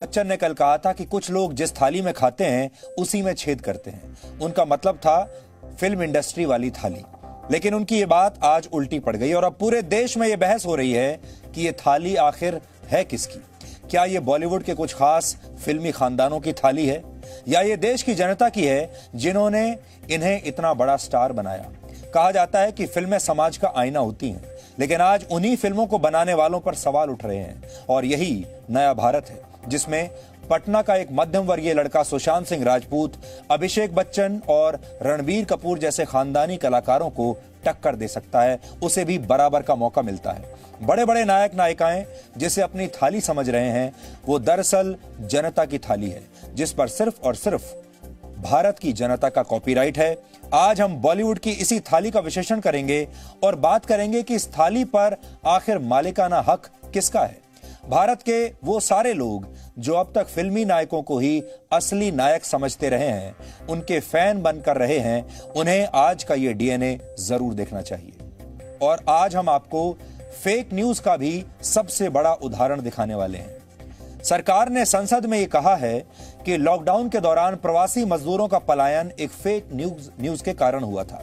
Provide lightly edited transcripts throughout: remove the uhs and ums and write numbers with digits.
बच्चन ने कल कहा था कि कुछ लोग जिस थाली में खाते हैं उसी में छेद करते हैं। उनका मतलब था फिल्म इंडस्ट्री वाली थाली। लेकिन उनकी ये बात आज उल्टी पड़ गई और अब पूरे देश में ये बहस हो रही है कि ये थाली आखिर है किसकी। क्या ये बॉलीवुड के कुछ खास फिल्मी खानदानों की थाली है या ये देश की जनता की है जिन्होंने इन्हें इतना बड़ा स्टार बनाया। कहा जाता है कि फिल्में समाज का आईना होती हैं, लेकिन आज उन्हीं फिल्मों को बनाने वालों पर सवाल उठ रहे हैं और यही नया भारत है जिसमें पटना का एक मध्यम वर्गीय लड़का सुशांत सिंह राजपूत अभिषेक बच्चन और रणबीर कपूर जैसे खानदानी कलाकारों को टक्कर दे सकता है। उसे भी बराबर का मौका मिलता है। बड़े बड़े नायक नायिकाएं जिसे अपनी थाली समझ रहे हैं वो दरअसल जनता की थाली है जिस पर सिर्फ और सिर्फ भारत की जनता का कॉपीराइट है। आज हम बॉलीवुड की इसी थाली का विश्लेषण करेंगे और बात करेंगे कि इस थाली पर आखिर मालिकाना हक किसका है। भारत के वो सारे लोग जो अब तक फिल्मी नायकों को ही असली नायक समझते रहे हैं, उनके फैन बनकर रहे हैं, उन्हें आज का ये डीएनए जरूर देखना चाहिए। और आज हम आपको फेक न्यूज का भी सबसे बड़ा उदाहरण दिखाने वाले हैं। सरकार ने संसद में ये कहा है कि लॉकडाउन के दौरान प्रवासी मजदूरों का पलायन एक फेक न्यूज के कारण हुआ था।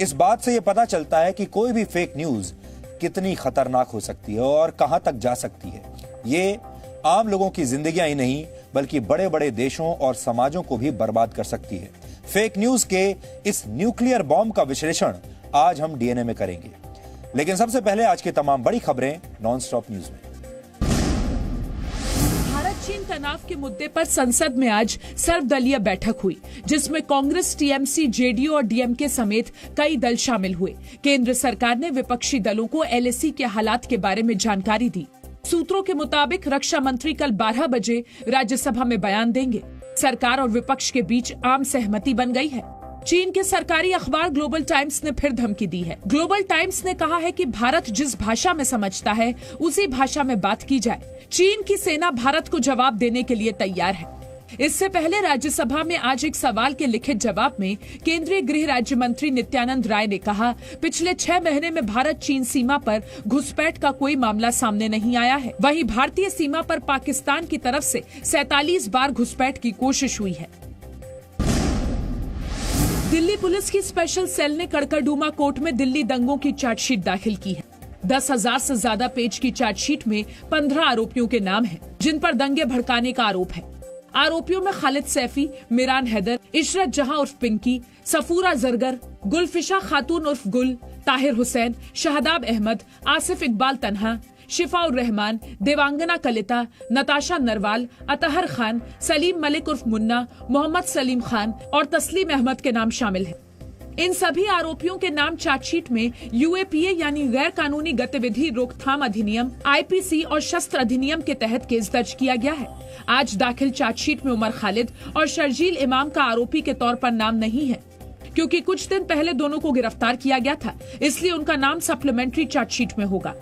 इस बात से यह पता चलता है कि कोई भी फेक न्यूज कितनी खतरनाक हो सकती है और कहां तक जा सकती है। ये आम लोगों की जिंदगियां ही नहीं बल्कि बड़े बड़े देशों और समाजों को भी बर्बाद कर सकती है। फेक न्यूज के इस न्यूक्लियर बॉम्ब का विश्लेषण आज हम डीएनए में करेंगे। लेकिन सबसे पहले आज की तमाम बड़ी खबरें नॉन स्टॉप न्यूज में। चीन तनाव के मुद्दे पर संसद में आज सर्वदलीय बैठक हुई जिसमें कांग्रेस, टीएमसी, जेडीयू और डीएमके समेत कई दल शामिल हुए। केंद्र सरकार ने विपक्षी दलों को एलएसी के हालात के बारे में जानकारी दी। सूत्रों के मुताबिक रक्षा मंत्री कल 12 बजे राज्यसभा में बयान देंगे। सरकार और विपक्ष के बीच आम सहमति बन गई है। चीन के सरकारी अखबार ग्लोबल टाइम्स ने फिर धमकी दी है। ग्लोबल टाइम्स ने कहा है कि भारत जिस भाषा में समझता है उसी भाषा में बात की जाए। चीन की सेना भारत को जवाब देने के लिए तैयार है। इससे पहले राज्यसभा में आज एक सवाल के लिखित जवाब में केंद्रीय गृह राज्य मंत्री नित्यानंद राय ने कहा, पिछले 6 महीने में भारत चीन सीमा पर घुसपैठ का कोई मामला सामने नहीं आया है। वहीं भारतीय सीमा पर पाकिस्तान की तरफ से 47 बार घुसपैठ की कोशिश हुई है। दिल्ली पुलिस की स्पेशल सेल ने कड़कड़डूमा कोर्ट में दिल्ली दंगों की चार्जशीट दाखिल की है। 10,000 से ज्यादा पेज की चार्जशीट में 15 आरोपियों के नाम हैं, जिन पर दंगे भड़काने का आरोप है। आरोपियों में खालिद सैफी, मिरान हैदर, इशरत जहां उर्फ पिंकी, सफूरा जरगर, गुलफिशा खातून उर्फ गुल, ताहिर हुसैन, शहदाब अहमद, आसिफ इकबाल तन्हा, शिफाउर रहमान, देवांगना कलिता, नताशा नरवाल, अतहर खान, सलीम मलिक उर्फ मुन्ना, मोहम्मद सलीम खान और तस्लीम अहमद के नाम शामिल हैं। इन सभी आरोपियों के नाम चार्जशीट में यूएपीए यानी गैर कानूनी गतिविधि रोकथाम अधिनियम, आईपीसी और शस्त्र अधिनियम के तहत केस दर्ज किया गया है। आज दाखिल चार्जशीट में उमर खालिद और शर्जील इमाम का आरोपी के तौर पर नाम नहीं है, क्योंकि कुछ दिन पहले दोनों को गिरफ्तार किया गया था, इसलिए उनका नाम सप्लीमेंट्री चार्जशीट में होगा।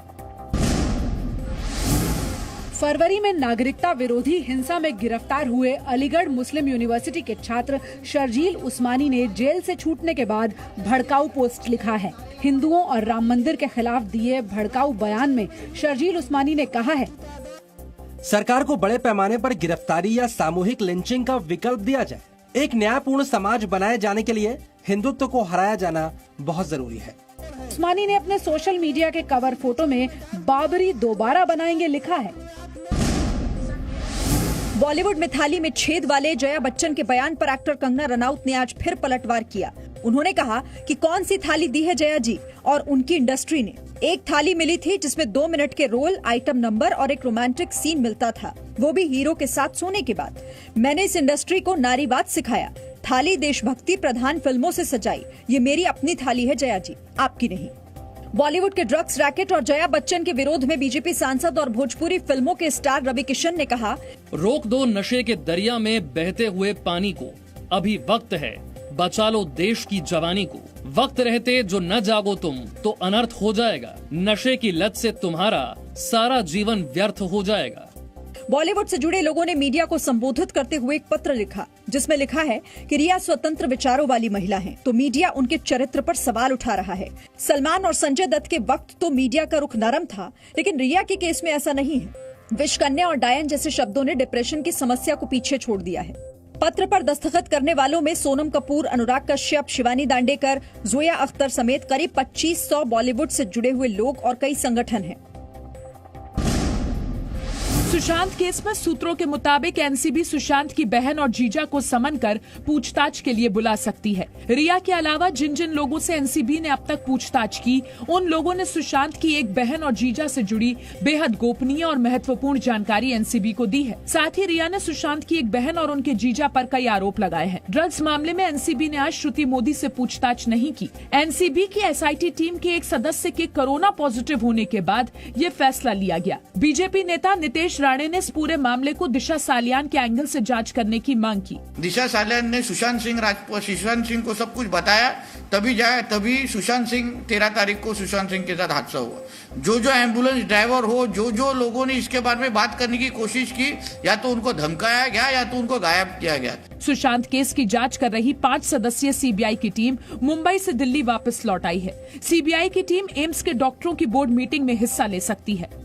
फरवरी में नागरिकता विरोधी हिंसा में गिरफ्तार हुए अलीगढ़ मुस्लिम यूनिवर्सिटी के छात्र शर्जील उस्मानी ने जेल से छूटने के बाद भड़काऊ पोस्ट लिखा है। हिंदुओं और राम मंदिर के खिलाफ दिए भड़काऊ बयान में शर्जील उस्मानी ने कहा है, सरकार को बड़े पैमाने पर गिरफ्तारी या सामूहिक लिंचिंग का विकल्प दिया जाए। एक न्यायपूर्ण समाज बनाए जाने के लिए हिंदुत्व को हराया जाना बहुत जरूरी है। उस्मानी ने अपने सोशल मीडिया के कवर फोटो में बाबरी दोबारा बनाएंगे लिखा है। बॉलीवुड में थाली में छेद वाले जया बच्चन के बयान पर एक्टर कंगना रनौत ने आज फिर पलटवार किया। उन्होंने कहा कि कौन सी थाली दी है जया जी और उनकी इंडस्ट्री ने। एक थाली मिली थी जिसमें 2 मिनट के रोल, आइटम नंबर और एक रोमांटिक सीन मिलता था, वो भी हीरो के साथ सोने के बाद। मैंने इस इंडस्ट्री को नारीवाद सिखाया। थाली देशभक्ति प्रधान फिल्मों से सजाई। ये मेरी अपनी थाली है जया जी, आपकी नहीं। बॉलीवुड के ड्रग्स रैकेट और जया बच्चन के विरोध में बीजेपी सांसद और भोजपुरी फिल्मों के स्टार रवि किशन ने कहा, रोक दो नशे के दरिया में बहते हुए पानी को, अभी वक्त है, बचा लो देश की जवानी को। वक्त रहते जो न जागो तुम तो अनर्थ हो जाएगा। नशे की लत से तुम्हारा सारा जीवन व्यर्थ हो जाएगा। बॉलीवुड से जुड़े लोगों ने मीडिया को संबोधित करते हुए एक पत्र लिखा जिसमें लिखा है कि रिया स्वतंत्र विचारों वाली महिला है, तो मीडिया उनके चरित्र पर सवाल उठा रहा है। सलमान और संजय दत्त के वक्त तो मीडिया का रुख नरम था, लेकिन रिया के केस में ऐसा नहीं है। विषकन्या और डायन जैसे शब्दों ने डिप्रेशन की समस्या को पीछे छोड़ दिया है। पत्र पर दस्तखत करने वालों में सोनम कपूर, अनुराग कश्यप, शिवानी दांडेकर, जोया अख्तर समेत करीब 2500 बॉलीवुड से जुड़े हुए लोग और कई संगठन हैं। सुशांत केस में सूत्रों के मुताबिक एनसीबी सुशांत की बहन और जीजा को समन कर पूछताछ के लिए बुला सकती है। रिया के अलावा जिन जिन लोगों से एनसीबी ने अब तक पूछताछ की, उन लोगों ने सुशांत की एक बहन और जीजा से जुड़ी बेहद गोपनीय और महत्वपूर्ण जानकारी एनसीबी को दी है। साथ ही रिया ने सुशांत की एक बहन और उनके जीजा पर कई आरोप लगाए हैं। ड्रग्स मामले में एनसीबी ने आज श्रुति मोदी से पूछताछ नहीं की। एनसीबी की एसआईटी टीम के एक सदस्य के कोरोना पॉजिटिव होने के बाद ये फैसला लिया गया। बीजेपी नेता नितेश राणे ने इस पूरे मामले को दिशा सालियान के एंगल से जांच करने की मांग की। दिशा सालियान ने सुशांत सिंह को सब कुछ बताया, तभी सुशांत सिंह 13 तारीख को सुशांत सिंह के साथ हादसा हुआ। जो एम्बुलेंस ड्राइवर हो, जो लोगों ने इसके बारे में बात करने की कोशिश की, या तो उनको धमकाया गया या तो उनको गायब किया गया। सुशांत केस की जांच कर रही 5 सदस्यीय सीबीआई की टीम मुंबई से दिल्ली वापस लौट आई है। सीबीआई की टीम एम्स के डॉक्टरों की बोर्ड मीटिंग में हिस्सा ले सकती है।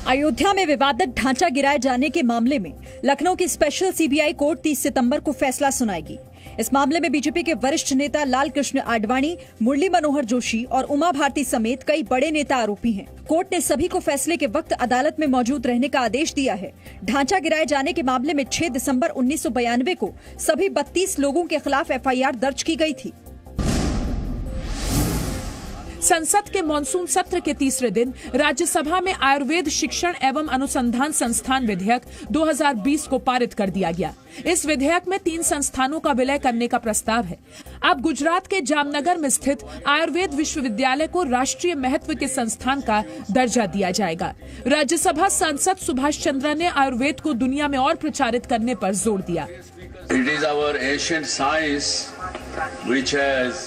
अयोध्या में विवादित ढांचा गिराए जाने के मामले में लखनऊ की स्पेशल सीबीआई कोर्ट 30 सितंबर को फैसला सुनाएगी। इस मामले में बीजेपी के वरिष्ठ नेता लाल कृष्ण आडवाणी, मुरली मनोहर जोशी और उमा भारती समेत कई बड़े नेता आरोपी हैं। कोर्ट ने सभी को फैसले के वक्त अदालत में मौजूद रहने का आदेश दिया है। ढांचा गिराए जाने के मामले में 6 दिसंबर 1992 को सभी 32 लोगों के खिलाफ एफआईआर दर्ज की गई थी। संसद के मॉनसून सत्र के तीसरे दिन राज्यसभा में आयुर्वेद शिक्षण एवं अनुसंधान संस्थान विधेयक 2020 को पारित कर दिया गया। इस विधेयक में 3 संस्थानों का विलय करने का प्रस्ताव है। अब गुजरात के जामनगर में स्थित आयुर्वेद विश्वविद्यालय को राष्ट्रीय महत्व के संस्थान का दर्जा दिया जाएगा। राज्यसभा सांसद सुभाष चंद्रा ने आयुर्वेद को दुनिया में और प्रचारित करने पर जोर दिया। It is our ancient science which has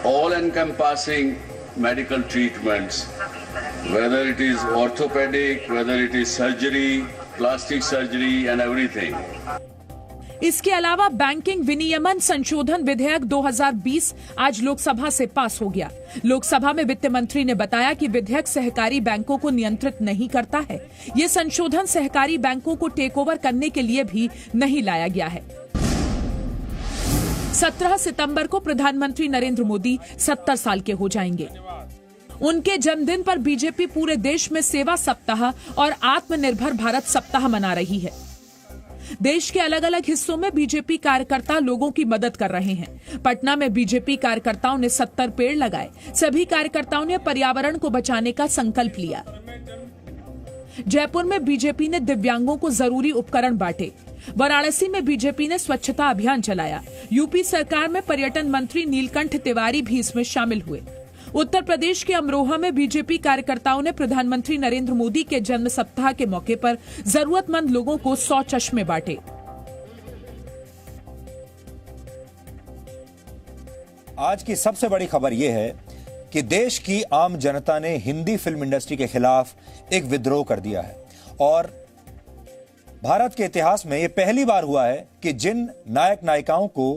all-encompassing medical treatments, whether it is orthopedic, whether it is surgery, plastic surgery and everything. इसके अलावा बैंकिंग विनियमन संशोधन विधेयक 2020 आज लोकसभा से पास हो गया। लोकसभा में वित्त मंत्री ने बताया कि विधेयक सहकारी बैंकों को नियंत्रित नहीं करता है। ये संशोधन सहकारी बैंकों को टेक ओवर करने के लिए भी नहीं लाया गया है। 17 सितंबर को प्रधानमंत्री नरेंद्र मोदी 70 साल के हो जाएंगे। उनके जन्मदिन पर बीजेपी पूरे देश में सेवा सप्ताह और आत्मनिर्भर भारत सप्ताह मना रही है। देश के अलग अलग हिस्सों में बीजेपी कार्यकर्ता लोगों की मदद कर रहे हैं। पटना में बीजेपी कार्यकर्ताओं ने 70 पेड़ लगाए। सभी कार्यकर्ताओं ने पर्यावरण को बचाने का संकल्प लिया। जयपुर में बीजेपी ने दिव्यांगों को जरूरी उपकरण बांटे। वाराणसी में बीजेपी ने स्वच्छता अभियान चलाया। यूपी सरकार में पर्यटन मंत्री नीलकंठ तिवारी भी इसमें शामिल हुए। उत्तर प्रदेश के अमरोहा में बीजेपी कार्यकर्ताओं ने प्रधानमंत्री नरेंद्र मोदी के जन्म सप्ताह के मौके पर जरूरतमंद लोगों को 100 चश्मे बांटे। आज की सबसे बड़ी खबर यह है कि देश की आम जनता ने हिंदी फिल्म इंडस्ट्री के खिलाफ एक विद्रोह कर दिया है और भारत के इतिहास में यह पहली बार हुआ है कि जिन नायक नायिकाओं को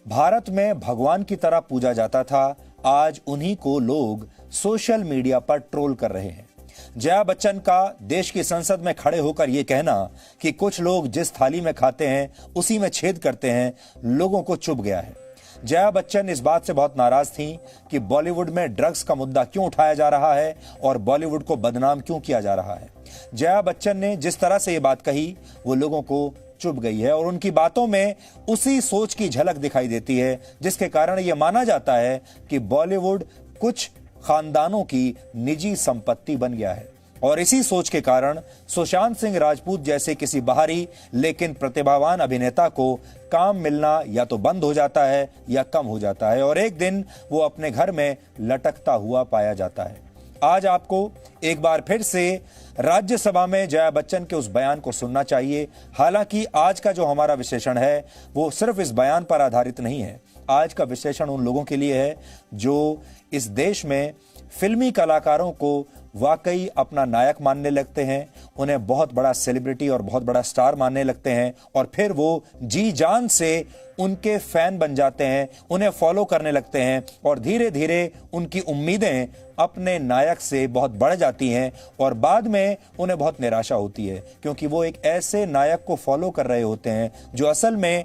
भारत में भगवान की तरह पूजा जाता था, आज उन्हीं को लोग सोशल मीडिया पर ट्रोल कर रहे हैं। जया बच्चन का देश की संसद में खड़े होकर यह कहना कि कुछ लोग जिस थाली में खाते हैं उसी में छेद करते हैं, लोगों को चुभ गया है। जया बच्चन इस बात से बहुत नाराज थीं कि बॉलीवुड में ड्रग्स का मुद्दा क्यों उठाया जा रहा है और बॉलीवुड को बदनाम क्यों किया जा रहा है। जया बच्चन ने जिस तरह से ये बात कही वो लोगों को चुभ गई है और उनकी बातों में उसी सोच की झलक दिखाई देती है जिसके कारण यह माना जाता है कि बॉलीवुड कुछ खानदानों की निजी संपत्ति बन गया है और इसी सोच के कारण सुशांत सिंह राजपूत जैसे किसी बाहरी लेकिन प्रतिभावान अभिनेता को काम मिलना या तो बंद हो जाता है या कम हो जाता है और एक दिन वो अपने घर में लटकता हुआ पाया जाता है। आज आपको एक बार फिर से राज्यसभा में जया बच्चन के उस बयान को सुनना चाहिए। हालांकि आज का जो हमारा विश्लेषण है वो सिर्फ इस बयान पर आधारित नहीं है। आज का विश्लेषण उन लोगों के लिए है जो इस देश में फिल्मी कलाकारों को वाकई अपना नायक मानने लगते हैं, उन्हें बहुत बड़ा सेलिब्रिटी और बहुत बड़ा स्टार मानने लगते हैं और फिर वो जी जान से उनके फैन बन जाते हैं, उन्हें फॉलो करने लगते हैं और धीरे धीरे उनकी उम्मीदें अपने नायक से बहुत बढ़ जाती हैं और बाद में उन्हें बहुत निराशा होती है, क्योंकि वो एक ऐसे नायक को फॉलो कर रहे होते हैं जो असल में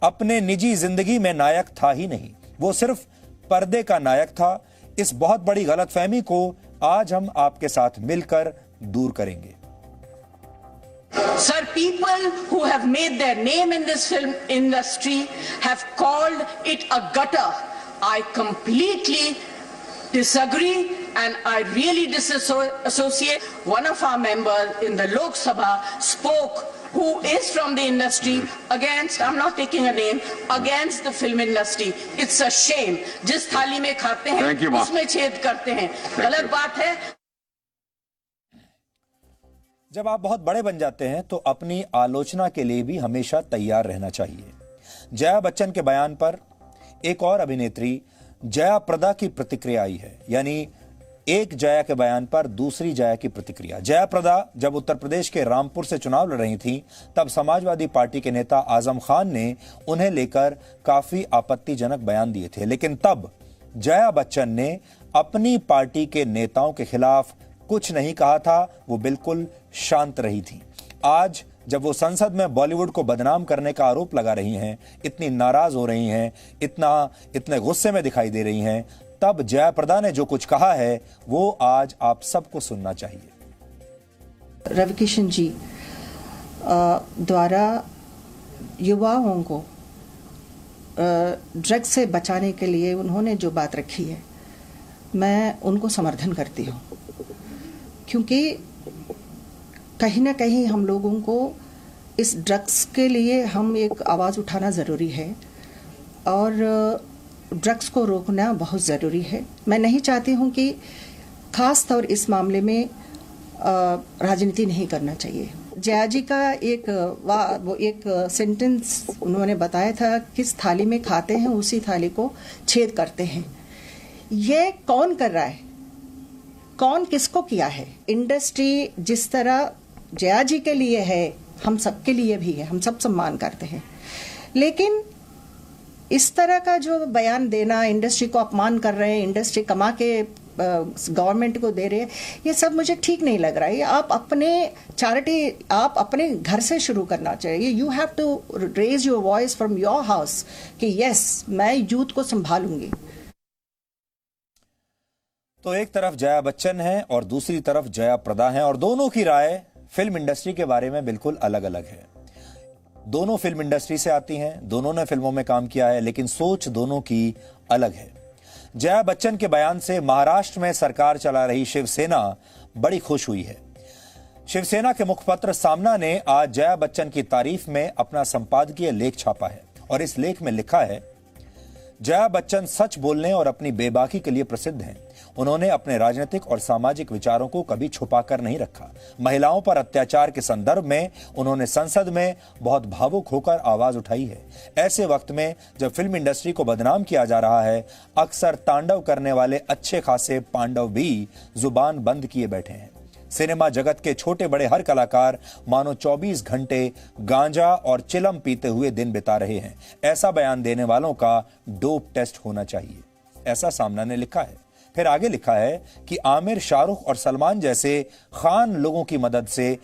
अपने निजी जिंदगी में नायक था ही नहीं, वो सिर्फ पर्दे का नायक था। इस बहुत बड़ी गलतफहमी को आज हम आपके साथ मिलकर दूर करेंगे। Sir, people who have made their name in this film industry have called it a gutter. I completely disagree and I really disassociate. One of our members in the Lok Sabha spoke, who is from the industry, against, I'm not taking a name, against the film industry. It's a shame. जिस थाली में खाते हैं उसमें छेद करते हैं, गलत बात है। जब आप बहुत बड़े बन जाते हैं तो अपनी आलोचना के लिए भी हमेशा तैयार रहना चाहिए। जया बच्चन के बयान पर एक और अभिनेत्री जया प्रदा की प्रतिक्रिया आई है, यानी एक जया के बयान पर दूसरी जया की प्रतिक्रिया। जया प्रदा जब उत्तर प्रदेश के रामपुर से चुनाव लड़ रही थी तब समाजवादी पार्टी के नेता आजम खान ने उन्हें लेकर काफी आपत्तिजनक बयान दिए थे, लेकिन तब जया बच्चन ने अपनी पार्टी के नेताओं के खिलाफ कुछ नहीं कहा था, वो बिल्कुल शांत रही थी। आज जब वो संसद में बॉलीवुड को बदनाम करने का आरोप लगा रही हैं, इतनी नाराज हो रही हैं, इतने गुस्से में दिखाई दे रही हैं, तब जया प्रदा ने जो कुछ कहा है वो आज आप सबको सुनना चाहिए। रविकिशन जी द्वारा युवाओं को ड्रग्स से बचाने के लिए उन्होंने जो बात रखी है, मैं उनको समर्थन करती हूँ, क्योंकि कहीं ना कहीं हम लोगों को इस ड्रग्स के लिए हम एक आवाज़ उठाना ज़रूरी है और ड्रग्स को रोकना बहुत ज़रूरी है। मैं नहीं चाहती हूँ कि खास तौर इस मामले में राजनीति नहीं करना चाहिए। जया जी का वो एक सेंटेंस उन्होंने बताया था, किस थाली में खाते हैं उसी थाली को छेद करते हैं। ये कौन कर रहा है, कौन किसको किया है? इंडस्ट्री जिस तरह जया जी के लिए है, हम सबके लिए भी है, हम सब सम्मान करते हैं, लेकिन इस तरह का जो बयान देना, इंडस्ट्री को अपमान कर रहे हैं, इंडस्ट्री कमा के गवर्नमेंट को दे रहे हैं, ये सब मुझे ठीक नहीं लग रहा है। आप अपने चैरिटी आप अपने घर से शुरू करना चाहिए। You have to raise your voice from your house कि यस, मैं यूथ को संभालूंगी। तो एक तरफ जया बच्चन है और दूसरी तरफ जया प्रदा है और दोनों की राय फिल्म इंडस्ट्री के बारे में बिल्कुल अलग अलग है। दोनों फिल्म इंडस्ट्री से आती हैं, दोनों ने फिल्मों में काम किया है, लेकिन सोच दोनों की अलग है। जया बच्चन के बयान से महाराष्ट्र में सरकार चला रही शिवसेना बड़ी खुश हुई है। शिवसेना के मुखपत्र सामना ने आज जया बच्चन की तारीफ में अपना संपादकीय लेख छापा है और इस लेख में लिखा है, जया बच्चन सच बोलने और अपनी बेबाकी के लिए प्रसिद्ध हैं। उन्होंने अपने राजनीतिक और सामाजिक विचारों को कभी छुपाकर नहीं रखा। महिलाओं पर अत्याचार के संदर्भ में उन्होंने संसद में बहुत भावुक होकर आवाज उठाई है। ऐसे वक्त में जब फिल्म इंडस्ट्री को बदनाम किया जा रहा है, अक्सर तांडव करने वाले अच्छे खासे पांडव भी जुबान बंद किए बैठे हैं। सिनेमा जगत के छोटे बड़े हर कलाकार मानो 24 घंटे गांजा और चिलम पीते हुए दिन बिता रहे हैं। ऐसा बयान देने वालों का डोप टेस्ट होना चाहिए, ऐसा सामना ने लिखा है। फिर आगे लिखा है कि आमिर, शाहरुख और सलमान जैसे खान लोगों की मदद से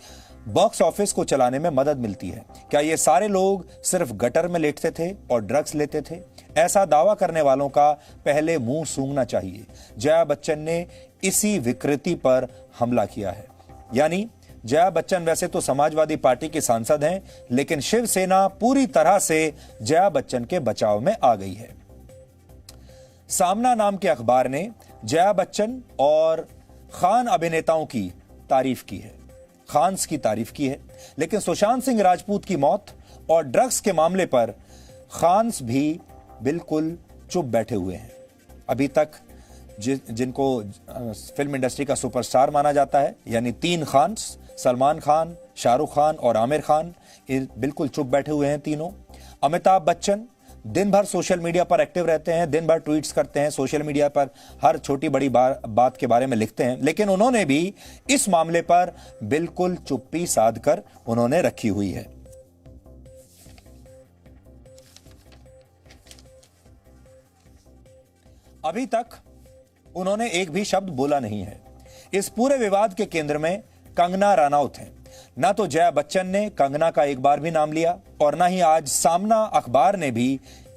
बॉक्स ऑफिस को चलाने में मदद मिलती है। क्या ये सारे लोग सिर्फ गटर में लेटते थे और ड्रग्स लेते थे? ऐसा दावा करने वालों का पहले मुंह सूंघना चाहिए। जया बच्चन ने इसी विकृति पर हमला किया है। यानी जया बच्चन वैसे तो समाजवादी पार्टी की सांसद हैं, लेकिन शिवसेना पूरी तरह से जया बच्चन के बचाव में आ गई है। सामना नाम के अखबार ने जया बच्चन और खान अभिनेताओं की तारीफ की है, खान्स की तारीफ की है, लेकिन सुशांत सिंह राजपूत की मौत और ड्रग्स के मामले पर खान्स भी बिल्कुल चुप बैठे हुए हैं। अभी तक जिनको फिल्म इंडस्ट्री का सुपरस्टार माना जाता है, यानी 3 खान्स, सलमान खान, शाहरुख खान और आमिर खान, बिल्कुल चुप बैठे हुए हैं तीनों। अमिताभ बच्चन दिन भर सोशल मीडिया पर एक्टिव रहते हैं, दिन भर ट्वीट्स करते हैं, सोशल मीडिया पर हर छोटी बड़ी बात के बारे में लिखते हैं, लेकिन उन्होंने भी इस मामले पर बिल्कुल चुप्पी साधकर उन्होंने रखी हुई है। अभी तक उन्होंने एक भी शब्द बोला नहीं है। इस पूरे विवाद के केंद्र में कंगना रनौत हैं। ना तो जया बच्चन ने कंगना का एक बार भी नाम लिया और ना ही आज सामना अखबार ने भी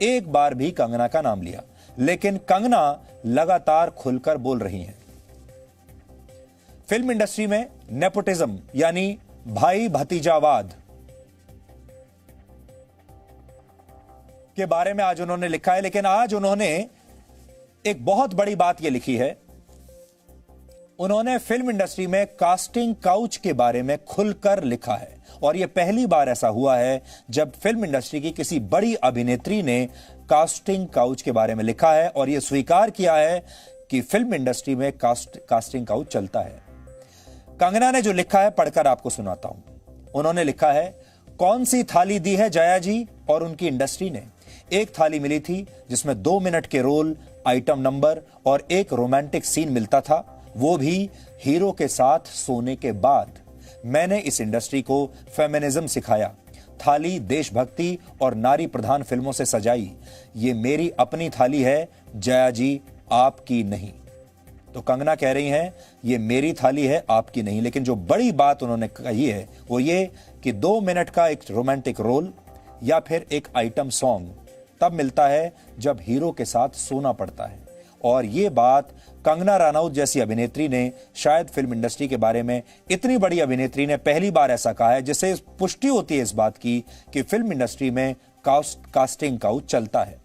एक बार भी कंगना का नाम लिया, लेकिन कंगना लगातार खुलकर बोल रही हैं। फिल्म इंडस्ट्री में नेपोटिज्म यानी भाई भतीजावाद के बारे में आज उन्होंने लिखा है, लेकिन आज उन्होंने एक बहुत बड़ी बात यह लिखी है। उन्होंने फिल्म इंडस्ट्री में कास्टिंग काउच के बारे में खुलकर लिखा है और यह पहली बार ऐसा हुआ है जब फिल्म इंडस्ट्री की किसी बड़ी अभिनेत्री ने कास्टिंग काउच के बारे में लिखा है और यह स्वीकार किया है कि फिल्म इंडस्ट्री में कास्टिंग काउच चलता है। कंगना ने जो लिखा है पढ़कर आपको सुनाता हूं। उन्होंने लिखा है, कौन सी थाली दी है जया जी और उनकी इंडस्ट्री ने। एक थाली मिली थी जिसमें 2 मिनट के रोल, आइटम नंबर और एक रोमांटिक सीन मिलता था, वो भी हीरो के साथ सोने के बाद। मैंने इस इंडस्ट्री को फेमिनिज्म सिखाया, थाली देशभक्ति और नारी प्रधान फिल्मों से सजाई। ये मेरी अपनी थाली है जया जी, आपकी नहीं। तो कंगना कह रही हैं ये मेरी थाली है, आपकी नहीं। लेकिन जो बड़ी बात उन्होंने कही है वो ये कि 2 मिनट का एक रोमांटिक रोल या फिर एक आइटम सॉन्ग तब मिलता है जब हीरो के साथ सोना पड़ता है। और ये बात कंगना रनौत जैसी अभिनेत्री ने, शायद फिल्म इंडस्ट्री के बारे में इतनी बड़ी अभिनेत्री ने पहली बार ऐसा कहा है, जिससे पुष्टि होती है इस बात की कि फिल्म इंडस्ट्री में कास्टिंग काउच चलता है।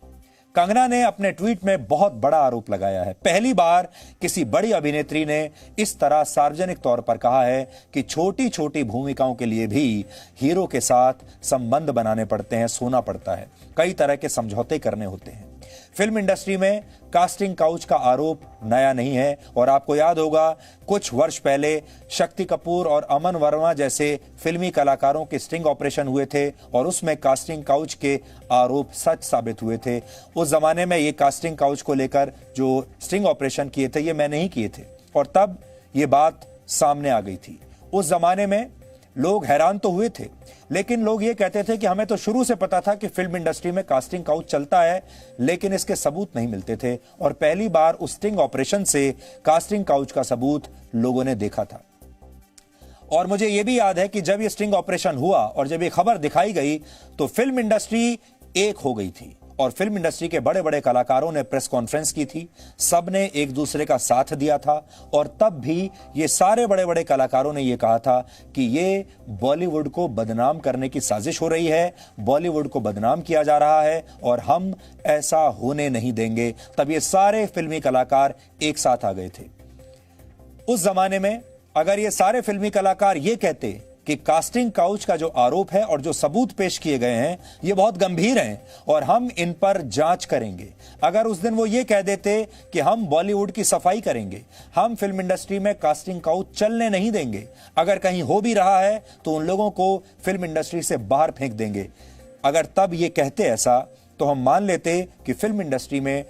कंगना ने अपने ट्वीट में बहुत बड़ा आरोप लगाया है। पहली बार किसी बड़ी अभिनेत्री ने इस तरह सार्वजनिक तौर पर कहा है कि छोटी छोटी भूमिकाओं के लिए भी हीरो के साथ संबंध बनाने पड़ते हैं, सोना पड़ता है, कई तरह के समझौते करने होते हैं। फिल्म इंडस्ट्री में कास्टिंग काउच का आरोप नया नहीं है और आपको याद होगा कुछ वर्ष पहले शक्ति कपूर और अमन वर्मा जैसे फिल्मी कलाकारों के स्टिंग ऑपरेशन हुए थे और उसमें कास्टिंग काउच के आरोप सच साबित हुए थे। उस जमाने में ये कास्टिंग काउच को लेकर जो स्टिंग ऑपरेशन किए थे ये मैंने ही किए थे और तब ये बात सामने आ गई थी। उस जमाने में लोग हैरान तो हुए थे, लेकिन लोग ये कहते थे कि हमें तो शुरू से पता था कि फिल्म इंडस्ट्री में कास्टिंग काउच चलता है, लेकिन इसके सबूत नहीं मिलते थे। और पहली बार उस स्टिंग ऑपरेशन से कास्टिंग काउच का सबूत लोगों ने देखा था। और मुझे यह भी याद है कि जब यह स्टिंग ऑपरेशन हुआ और जब ये खबर दिखाई गई तो फिल्म इंडस्ट्री एक हो गई थी और फिल्म इंडस्ट्री के बड़े बड़े कलाकारों ने प्रेस कॉन्फ्रेंस की थी, सबने एक दूसरे का साथ दिया था और तब भी ये सारे बड़े बड़े कलाकारों ने ये कहा था कि ये बॉलीवुड को बदनाम करने की साजिश हो रही है, बॉलीवुड को बदनाम किया जा रहा है और हम ऐसा होने नहीं देंगे। तब ये सारे फिल्मी कलाकार एक साथ आ गए थे। उस जमाने में अगर ये सारे फिल्मी कलाकार ये कहते कि कास्टिंग काउच का जो आरोप है और जो सबूत पेश किए गए हैं ये बहुत गंभीर हैं और हम इन पर जांच करेंगे, अगर उस दिन वो ये कह देते कि हम बॉलीवुड की सफाई करेंगे, हम फिल्म इंडस्ट्री में कास्टिंग काउच चलने नहीं देंगे, अगर कहीं हो भी रहा है तो उन लोगों को फिल्म इंडस्ट्री से बाहर फेंक देंगे, अगर तब ये कहते ऐसा तो हम मान लेते कि फिल्म इंडस्ट्री में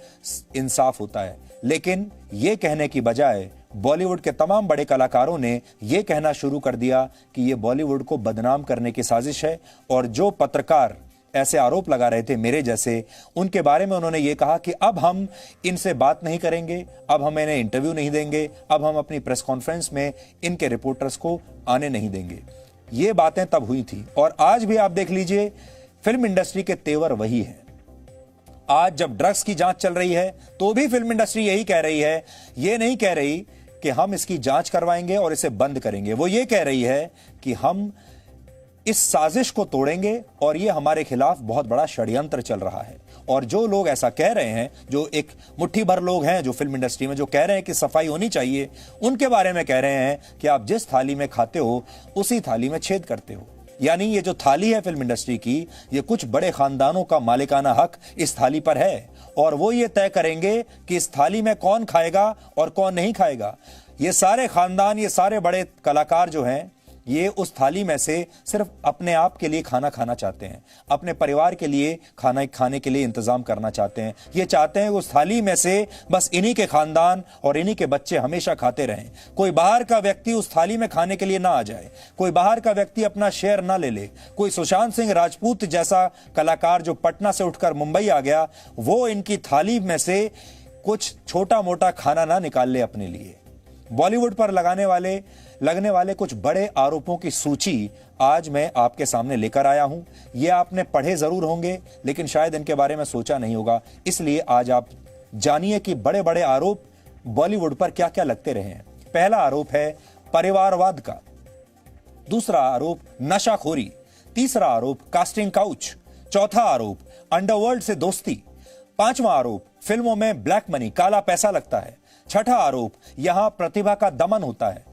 इंसाफ होता है। लेकिन ये कहने की बजाय बॉलीवुड के तमाम बड़े कलाकारों ने यह कहना शुरू कर दिया कि यह बॉलीवुड को बदनाम करने की साजिश है और जो पत्रकार ऐसे आरोप लगा रहे थे मेरे जैसे, उनके बारे में उन्होंने ये कहा कि अब हम इनसे बात नहीं करेंगे, अब हम इन्हें इंटरव्यू नहीं देंगे, अब हम अपनी प्रेस कॉन्फ्रेंस में इनके रिपोर्टर्स को आने नहीं देंगे। ये बातें तब हुई थी और आज भी आप देख लीजिए फिल्म इंडस्ट्री के तेवर वही है। आज जब ड्रग्स की जांच चल रही है तो भी फिल्म इंडस्ट्री यही कह रही है, ये नहीं कह रही कि हम इसकी जांच करवाएंगे और इसे बंद करेंगे, वो ये कह रही है कि हम इस साजिश को तोड़ेंगे और ये हमारे खिलाफ बहुत बड़ा षड्यंत्र चल रहा है। और जो लोग ऐसा कह रहे हैं, जो एक मुट्ठी भर लोग हैं जो फिल्म इंडस्ट्री में जो कह रहे हैं कि सफाई होनी चाहिए, उनके बारे में कह रहे हैं कि आप जिस थाली में खाते हो उसी थाली में छेद करते हो। यानी ये जो थाली है फिल्म इंडस्ट्री की, ये कुछ बड़े खानदानों का मालिकाना हक इस थाली पर है और वो ये तय करेंगे कि इस थाली में कौन खाएगा और कौन नहीं खाएगा। ये सारे खानदान, ये सारे बड़े कलाकार जो हैं, ये उस थाली में से सिर्फ अपने आप के लिए खाना खाना चाहते हैं, अपने परिवार के लिए खाना खाने के लिए इंतजाम करना चाहते हैं। ये चाहते हैं उस थाली में से बस इन्हीं के खानदान और इन्हीं के बच्चे हमेशा खाते रहें। कोई बाहर का व्यक्ति उस थाली में खाने के लिए ना आ जाए, कोई बाहर का व्यक्ति अपना शेयर ना ले ले। कोई सुशांत सिंह राजपूत जैसा कलाकार जो पटना से उठकर मुंबई आ गया, वो इनकी थाली में से कुछ छोटा मोटा खाना ना निकाल ले अपने लिए। बॉलीवुड पर लगने वाले कुछ बड़े आरोपों की सूची आज मैं आपके सामने लेकर आया हूं। ये आपने पढ़े जरूर होंगे, लेकिन शायद इनके बारे में सोचा नहीं होगा। इसलिए आज आप जानिए कि बड़े बड़े आरोप बॉलीवुड पर क्या क्या लगते रहे हैं। पहला आरोप है परिवारवाद का, दूसरा आरोप नशाखोरी, तीसरा आरोप कास्टिंग काउच, चौथा आरोप अंडरवर्ल्ड से दोस्ती, पांचवा आरोप फिल्मों में ब्लैक मनी काला पैसा लगता है, छठा आरोप यहां प्रतिभा का दमन होता है,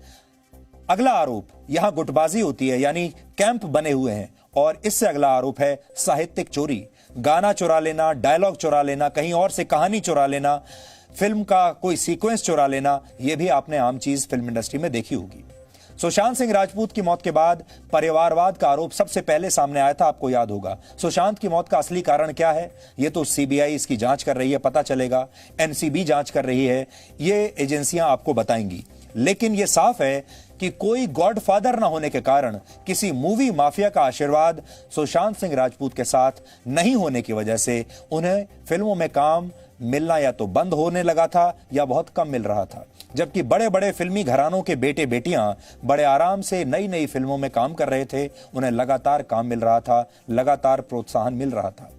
अगला आरोप यहां गुटबाजी होती है यानी कैंप बने हुए हैं, और इससे अगला आरोप है साहित्यिक चोरी, गाना चुरा लेना, डायलॉग चुरा लेना, कहीं और से कहानी चुरा लेना, फिल्म का कोई सीक्वेंस चुरा लेना। यह भी आपने आम चीज फिल्म इंडस्ट्री में देखी होगी। सुशांत सिंह राजपूत की मौत के बाद परिवारवाद का आरोप सबसे पहले सामने आया था, आपको याद होगा। सुशांत की मौत का असली कारण क्या है, यह तो सीबीआई इसकी जांच कर रही है, पता चलेगा। एनसीबी जांच कर रही है, ये एजेंसियां आपको बताएंगी। लेकिन यह साफ है कि कोई गॉडफादर न होने के कारण, किसी मूवी माफिया का आशीर्वाद सुशांत सिंह राजपूत के साथ नहीं होने की वजह से उन्हें फिल्मों में काम मिलना या तो बंद होने लगा था या बहुत कम मिल रहा था। जबकि बड़े बड़े फिल्मी घरानों के बेटे बेटियां बड़े आराम से नई नई फिल्मों में काम कर रहे थे, उन्हें लगातार काम मिल रहा था, लगातार प्रोत्साहन मिल रहा था।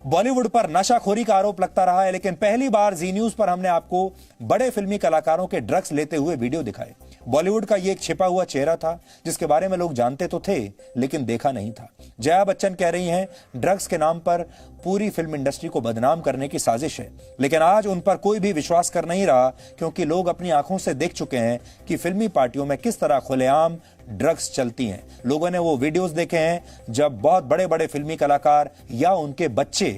बॉलीवुड पर नशाखोरी का आरोप लगता रहा है, लेकिन पहली बार जी न्यूज पर हमने आपको बड़े फिल्मी कलाकारों के ड्रग्स लेते हुए वीडियो दिखाए। बॉलीवुड का ये एक छिपा हुआ चेहरा था जिसके बारे में लोग जानते तो थे लेकिन देखा नहीं था। जया बच्चन कह रही हैं ड्रग्स के नाम पर पूरी फिल्म इंडस्ट्री को बदनाम करने की साजिश है, लेकिन आज उन पर कोई भी विश्वास कर नहीं रहा, क्योंकि लोग अपनी आंखों से देख चुके हैं कि फिल्मी पार्टियों में किस तरह खुलेआम ड्रग्स चलती हैं। लोगों ने वो वीडियोस देखे हैं जब बहुत बड़े बड़े फिल्मी कलाकार या उनके बच्चे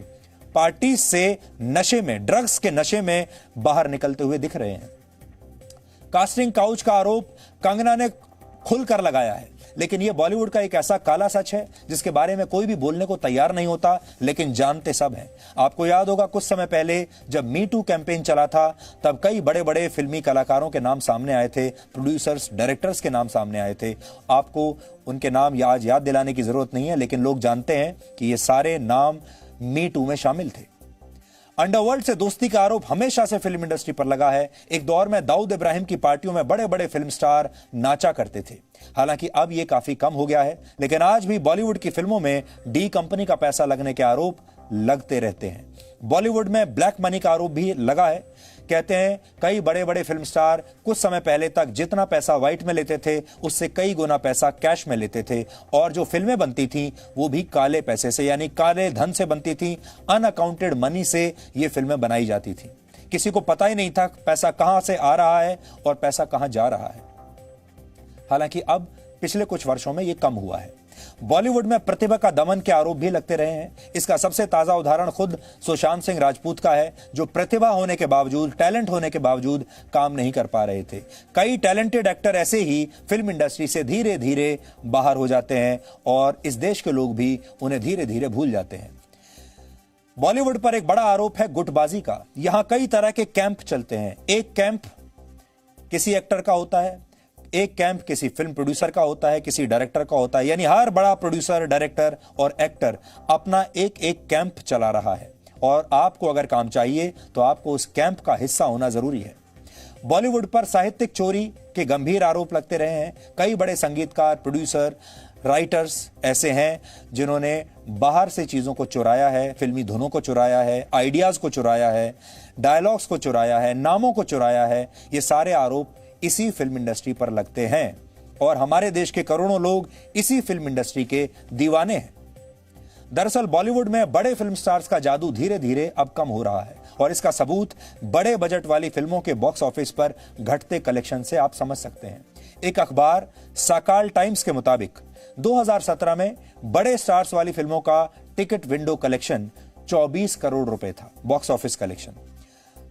पार्टी से नशे में, ड्रग्स के नशे में बाहर निकलते हुए दिख रहे हैं। कास्टिंग काउच का आरोप कंगना ने खुलकर लगाया है, लेकिन यह बॉलीवुड का एक ऐसा काला सच है जिसके बारे में कोई भी बोलने को तैयार नहीं होता, लेकिन जानते सब हैं। आपको याद होगा कुछ समय पहले जब मी टू कैंपेन चला था, तब कई बड़े बड़े फिल्मी कलाकारों के नाम सामने आए थे, प्रोड्यूसर्स, डायरेक्टर्स के नाम सामने आए थे। आपको उनके नाम आज याद दिलाने की जरूरत नहीं है, लेकिन लोग जानते हैं कि ये सारे नाम मी टू में शामिल थे। अंडरवर्ल्ड से दोस्ती का आरोप हमेशा से फिल्म इंडस्ट्री पर लगा है। एक दौर में दाऊद इब्राहिम की पार्टियों में बड़े बड़े फिल्म स्टार नाचा करते थे, हालांकि अब यह काफी कम हो गया है, लेकिन आज भी बॉलीवुड की फिल्मों में डी कंपनी का पैसा लगने के आरोप लगते रहते हैं। बॉलीवुड में ब्लैक मनी का आरोप भी लगा है। कहते हैं कई बड़े बड़े फिल्म स्टार कुछ समय पहले तक जितना पैसा व्हाइट में लेते थे उससे कई गुना पैसा कैश में लेते थे, और जो फिल्में बनती थी वो भी काले पैसे से यानी काले धन से बनती थी। अनअकाउंटेड मनी से ये फिल्में बनाई जाती थी। किसी को पता ही नहीं था पैसा कहां से आ रहा है और पैसा कहां जा रहा है। हालांकि अब पिछले कुछ वर्षों में ये कम हुआ है। बॉलीवुड में प्रतिभा का दमन के आरोप भी लगते रहे हैं। इसका सबसे ताजा उदाहरण खुद सुशांत सिंह राजपूत का है, जो प्रतिभा होने के बावजूद, टैलेंट होने के बावजूद काम नहीं कर पा रहे थे। कई टैलेंटेड एक्टर ऐसे ही फिल्म इंडस्ट्री से धीरे धीरे बाहर हो जाते हैं और इस देश के लोग भी उन्हें धीरे धीरे भूल जाते हैं। बॉलीवुड पर एक बड़ा आरोप है गुटबाजी का। यहां कई तरह के कैंप चलते हैं। एक कैंप किसी एक्टर का होता है, एक कैंप किसी फिल्म प्रोड्यूसर का होता है, किसी डायरेक्टर का होता है, यानी हर बड़ा प्रोड्यूसर, डायरेक्टर और एक्टर अपना एक एक कैंप चला रहा है, और आपको अगर काम चाहिए तो आपको उस कैंप का हिस्सा होना जरूरी है। बॉलीवुड पर साहित्यिक चोरी के गंभीर आरोप लगते रहे हैं। कई बड़े संगीतकार, प्रोड्यूसर, राइटर्स ऐसे हैं जिन्होंने बाहर से चीजों को चुराया है, फिल्मी धुनों को चुराया है, आइडियाज को चुराया है, डायलॉग्स को चुराया है, नामों को चुराया है। ये सारे आरोप इसी फिल्म इंडस्ट्री पर लगते हैं और हमारे देश के करोड़ों लोग इसी फिल्म इंडस्ट्री के दीवाने हैं। दरअसल बॉलीवुड में बड़े फिल्म स्टार्स का जादू धीरे धीरे अब कम हो रहा है, और इसका सबूत बड़े बजट वाली फिल्मों के बॉक्स ऑफिस पर घटते कलेक्शन से आप समझ सकते हैं। एक अखबार सकाल टाइम्स के मुताबिक 2017 में बड़े स्टार्स वाली फिल्मों का टिकट विंडो कलेक्शन 24 करोड़ रुपए था, बॉक्स ऑफिस कलेक्शन।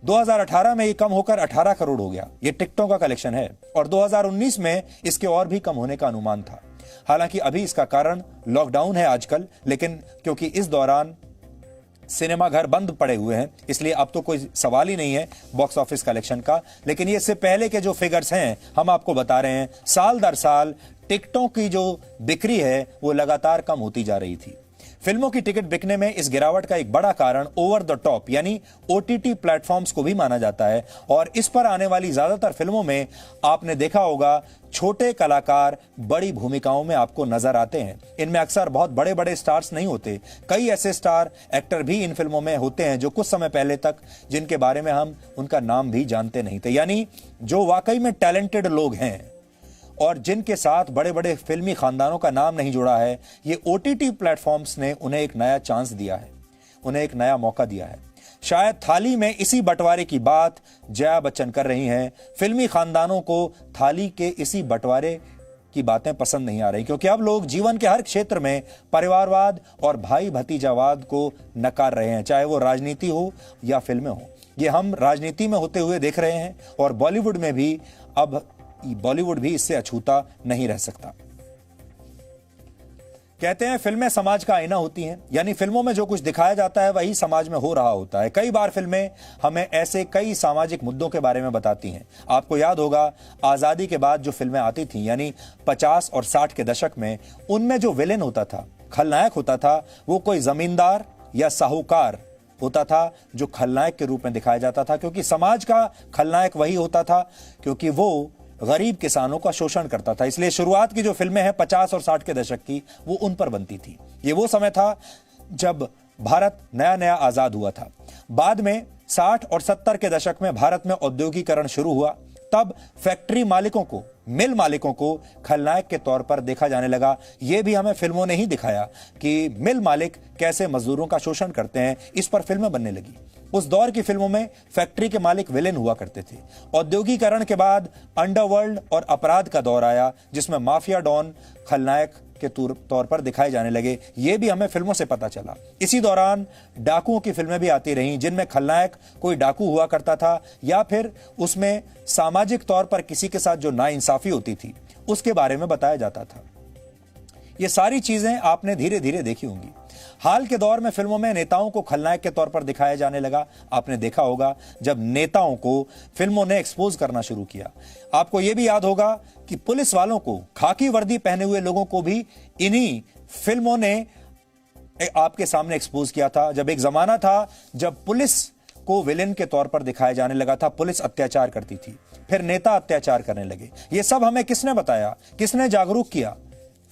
2018 में ये कम होकर 18 करोड़ हो गया। ये टिकटों का कलेक्शन है और 2019 में इसके और भी कम होने का अनुमान था। हालांकि अभी इसका कारण लॉकडाउन है आजकल, लेकिन क्योंकि इस दौरान सिनेमा घर बंद पड़े हुए हैं, इसलिए अब तो कोई सवाल ही नहीं है बॉक्स ऑफिस कलेक्शन का। लेकिन ये इससे पहले के जो फिगर्स हैं हम आपको बता रहे हैं, साल दर साल टिकटों की जो बिक्री है वो लगातार कम होती जा रही थी। फिल्मों की टिकट बिकने में इस गिरावट का एक बड़ा कारण ओवर द टॉप यानी ओटीटी प्लेटफॉर्म्स को भी माना जाता है और इस पर आने वाली ज्यादातर फिल्मों में आपने देखा होगा छोटे कलाकार बड़ी भूमिकाओं में आपको नजर आते हैं। इनमें अक्सर बहुत बड़े बड़े स्टार्स नहीं होते, कई ऐसे स्टार एक्टर भी इन फिल्मों में होते हैं जो कुछ समय पहले तक जिनके बारे में हम उनका नाम भी जानते नहीं थे, यानी जो वाकई में टैलेंटेड लोग हैं और जिनके साथ बड़े बड़े फिल्मी खानदानों का नाम नहीं जुड़ा है। ये ओटीटी प्लेटफॉर्म्स ने उन्हें एक नया चांस दिया है, उन्हें एक नया मौका दिया है। शायद थाली में इसी बंटवारे की बात जया बच्चन कर रही हैं। फिल्मी खानदानों को थाली के इसी बंटवारे की बातें पसंद नहीं आ रही, क्योंकि अब लोग जीवन के हर क्षेत्र में परिवारवाद और भाई भतीजावाद को नकार रहे हैं, चाहे वो राजनीति हो या फिल्में हो। ये हम राजनीति में होते हुए देख रहे हैं और बॉलीवुड में भी अब बॉलीवुड भी इससे अछूता नहीं रह सकता। कहते हैं फिल्में समाज का आईना होती हैं, यानी फिल्मों में जो कुछ दिखाया जाता है वही समाज में हो रहा होता है। कई बार फिल्में हमें ऐसे कई सामाजिक मुद्दों के बारे में बताती हैं। आपको याद होगा आजादी के बाद जो फिल्में आती थीं, यानी 50 और 60 के दशक में, उनमें जो विलेन होता था, खलनायक होता था, वो कोई जमींदार या साहूकार होता था जो खलनायक के रूप में दिखाया जाता था, क्योंकि समाज का खलनायक वही होता था, क्योंकि वो गरीब किसानों का शोषण करता था। इसलिए शुरुआत की जो फिल्में हैं 50 और 60 के दशक की, वो उन पर बनती थी। ये वो समय था जब भारत नया नया आजाद हुआ था। बाद में 60 और 70 के दशक में भारत में औद्योगिकरण शुरू हुआ, तब फैक्ट्री मालिकों को, मिल मालिकों को खलनायक के तौर पर देखा जाने लगा। यह भी हमें फिल्मों ने ही दिखाया कि मिल मालिक कैसे मजदूरों का शोषण करते हैं, इस पर फिल्में बनने लगी। उस दौर की फिल्मों में फैक्ट्री के मालिक विलेन हुआ करते थे। औद्योगिकरण के बाद अंडरवर्ल्ड और अपराध का दौर आया, जिसमें माफिया डॉन खलनायक के तौर पर दिखाए जाने लगे। ये भी हमें फिल्मों से पता चला। इसी दौरान डाकुओं की फिल्में भी आती रहीं, जिनमें खलनायक कोई डाकू हुआ करता था या फिर उसमें सामाजिक तौर पर किसी के साथ जो नाइंसाफी होती थी उसके बारे में बताया जाता था। ये सारी चीजें आपने धीरे धीरे देखी होंगी। हाल के दौर में फिल्मों में नेताओं को खलनायक के तौर पर दिखाया जाने लगा। आपने देखा होगा जब नेताओं को फिल्मों ने एक्सपोज करना शुरू किया। आपको यह भी याद होगा कि पुलिस वालों को, खाकी वर्दी पहने हुए लोगों को भी इन्हीं फिल्मों ने आपके सामने एक्सपोज किया था। जब एक जमाना था जब पुलिस को विलेन के तौर पर दिखाया जाने लगा था, पुलिस अत्याचार करती थी, फिर नेता अत्याचार करने लगे। ये सब हमें किसने बताया, किसने जागरूक किया?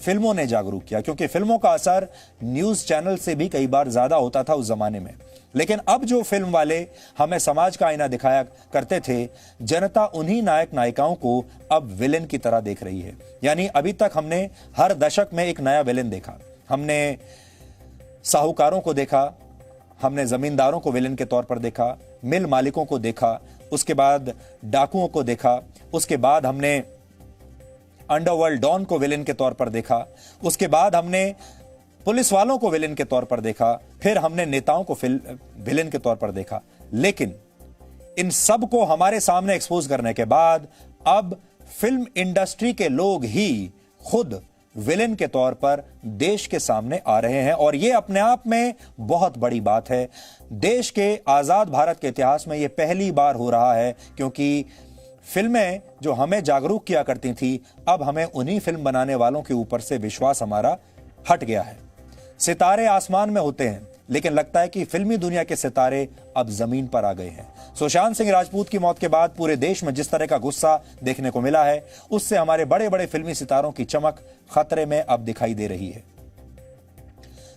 फिल्मों ने जागरूक किया, क्योंकि फिल्मों का असर न्यूज चैनल से भी कई बार ज्यादा होता था उस जमाने में। लेकिन अब जो फिल्म वाले हमें समाज का आईना दिखाया करते थे, जनता उन्हीं नायक नायिकाओं को अब विलेन की तरह देख रही है। यानी अभी तक हमने हर दशक में एक नया विलेन देखा। हमने साहूकारों को देखा, हमने जमींदारों को विलेन के तौर पर देखा, मिल मालिकों को देखा, उसके बाद डाकुओं को देखा, उसके बाद हमने अंडरवर्ल्ड डॉन को विलेन के तौर पर देखा, उसके बाद हमने पुलिस वालों को विलेन के तौर पर देखा, फिर हमने नेताओं को विलेन के तौर पर देखा। लेकिन इन सब को हमारे सामने एक्सपोज करने के बाद अब फिल्म इंडस्ट्री के लोग ही खुद विलेन के तौर पर देश के सामने आ रहे हैं और यह अपने आप में बहुत बड़ी बात है। देश के आजाद भारत के इतिहास में यह पहली बार हो रहा है, क्योंकि फिल्में जो हमें जागरूक किया करती थी, अब हमें उन्हीं फिल्म बनाने वालों के ऊपर से विश्वास हमारा हट गया है। सितारे आसमान में होते हैं, लेकिन लगता है कि फिल्मी दुनिया के सितारे अब जमीन पर आ गए हैं। सुशांत सिंह राजपूत की मौत के बाद पूरे देश में जिस तरह का गुस्सा देखने को मिला है, उससे हमारे बड़े बड़े फिल्मी सितारों की चमक खतरे में अब दिखाई दे रही है।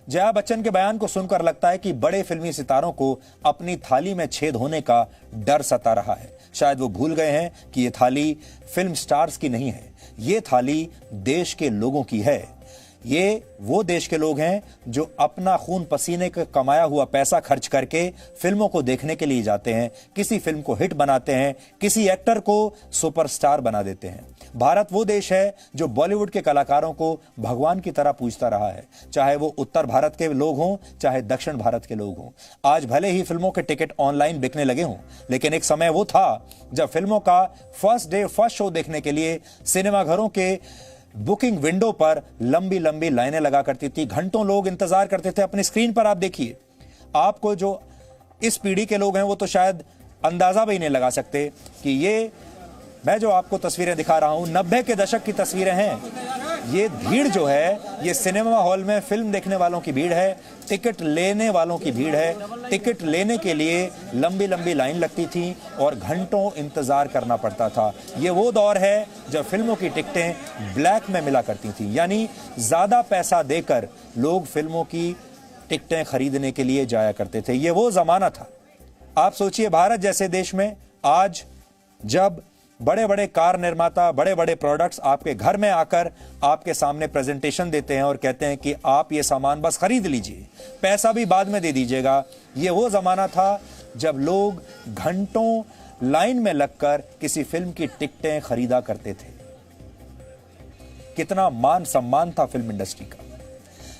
जया बच्चन के बयान को सुनकर लगता है कि बड़े फिल्मी सितारों को अपनी थाली में छेद होने का डर सता रहा है। शायद वो भूल गए हैं कि ये थाली फिल्म स्टार्स की नहीं है, ये थाली देश के लोगों की है। ये वो देश के लोग हैं जो अपना खून पसीने का कमाया हुआ पैसा खर्च करके फिल्मों को देखने के लिए जाते हैं, किसी फिल्म को हिट बनाते हैं, किसी एक्टर को सुपरस्टार बना देते हैं। भारत वो देश है जो बॉलीवुड के कलाकारों को भगवान की तरह पूजता रहा है, चाहे वो उत्तर भारत के लोग हों चाहे दक्षिण भारत के लोग हों। आज भले ही फिल्मों के टिकट ऑनलाइन बिकने लगे हों, लेकिन एक समय वो था जब फिल्मों का फर्स्ट डे फर्स्ट शो देखने के लिए सिनेमाघरों के बुकिंग विंडो पर लंबी लंबी लाइनें लगा करती थी, घंटों लोग इंतजार करते थे। अपनी स्क्रीन पर आप देखिए, आपको जो इस पीढ़ी के लोग हैं वो तो शायद अंदाजा भी नहीं लगा सकते कि ये मैं जो आपको तस्वीरें दिखा रहा हूं 90 के दशक की तस्वीरें हैं। ये भीड़ जो है ये सिनेमा हॉल में फिल्म देखने वालों की भीड़ है, टिकट लेने वालों की भीड़ है। टिकट लेने के लिए लंबी लंबी लाइन लगती थी और घंटों इंतजार करना पड़ता था। ये वो दौर है जब फिल्मों की टिकटें ब्लैक में मिला करती थी, यानी ज्यादा पैसा देकर लोग फिल्मों की टिकटें खरीदने के लिए जाया करते थे। ये वो जमाना था। आप सोचिए, भारत जैसे देश में आज जब बड़े बड़े कार निर्माता बड़े बड़े प्रोडक्ट्स आपके घर में आकर आपके सामने प्रेजेंटेशन देते हैं और कहते हैं कि आप ये सामान बस खरीद लीजिए, पैसा भी बाद में दे दीजिएगा। ये वो जमाना था जब लोग घंटों लाइन में लगकर किसी फिल्म की टिकटें खरीदा करते थे। कितना मान सम्मान था फिल्म इंडस्ट्री का।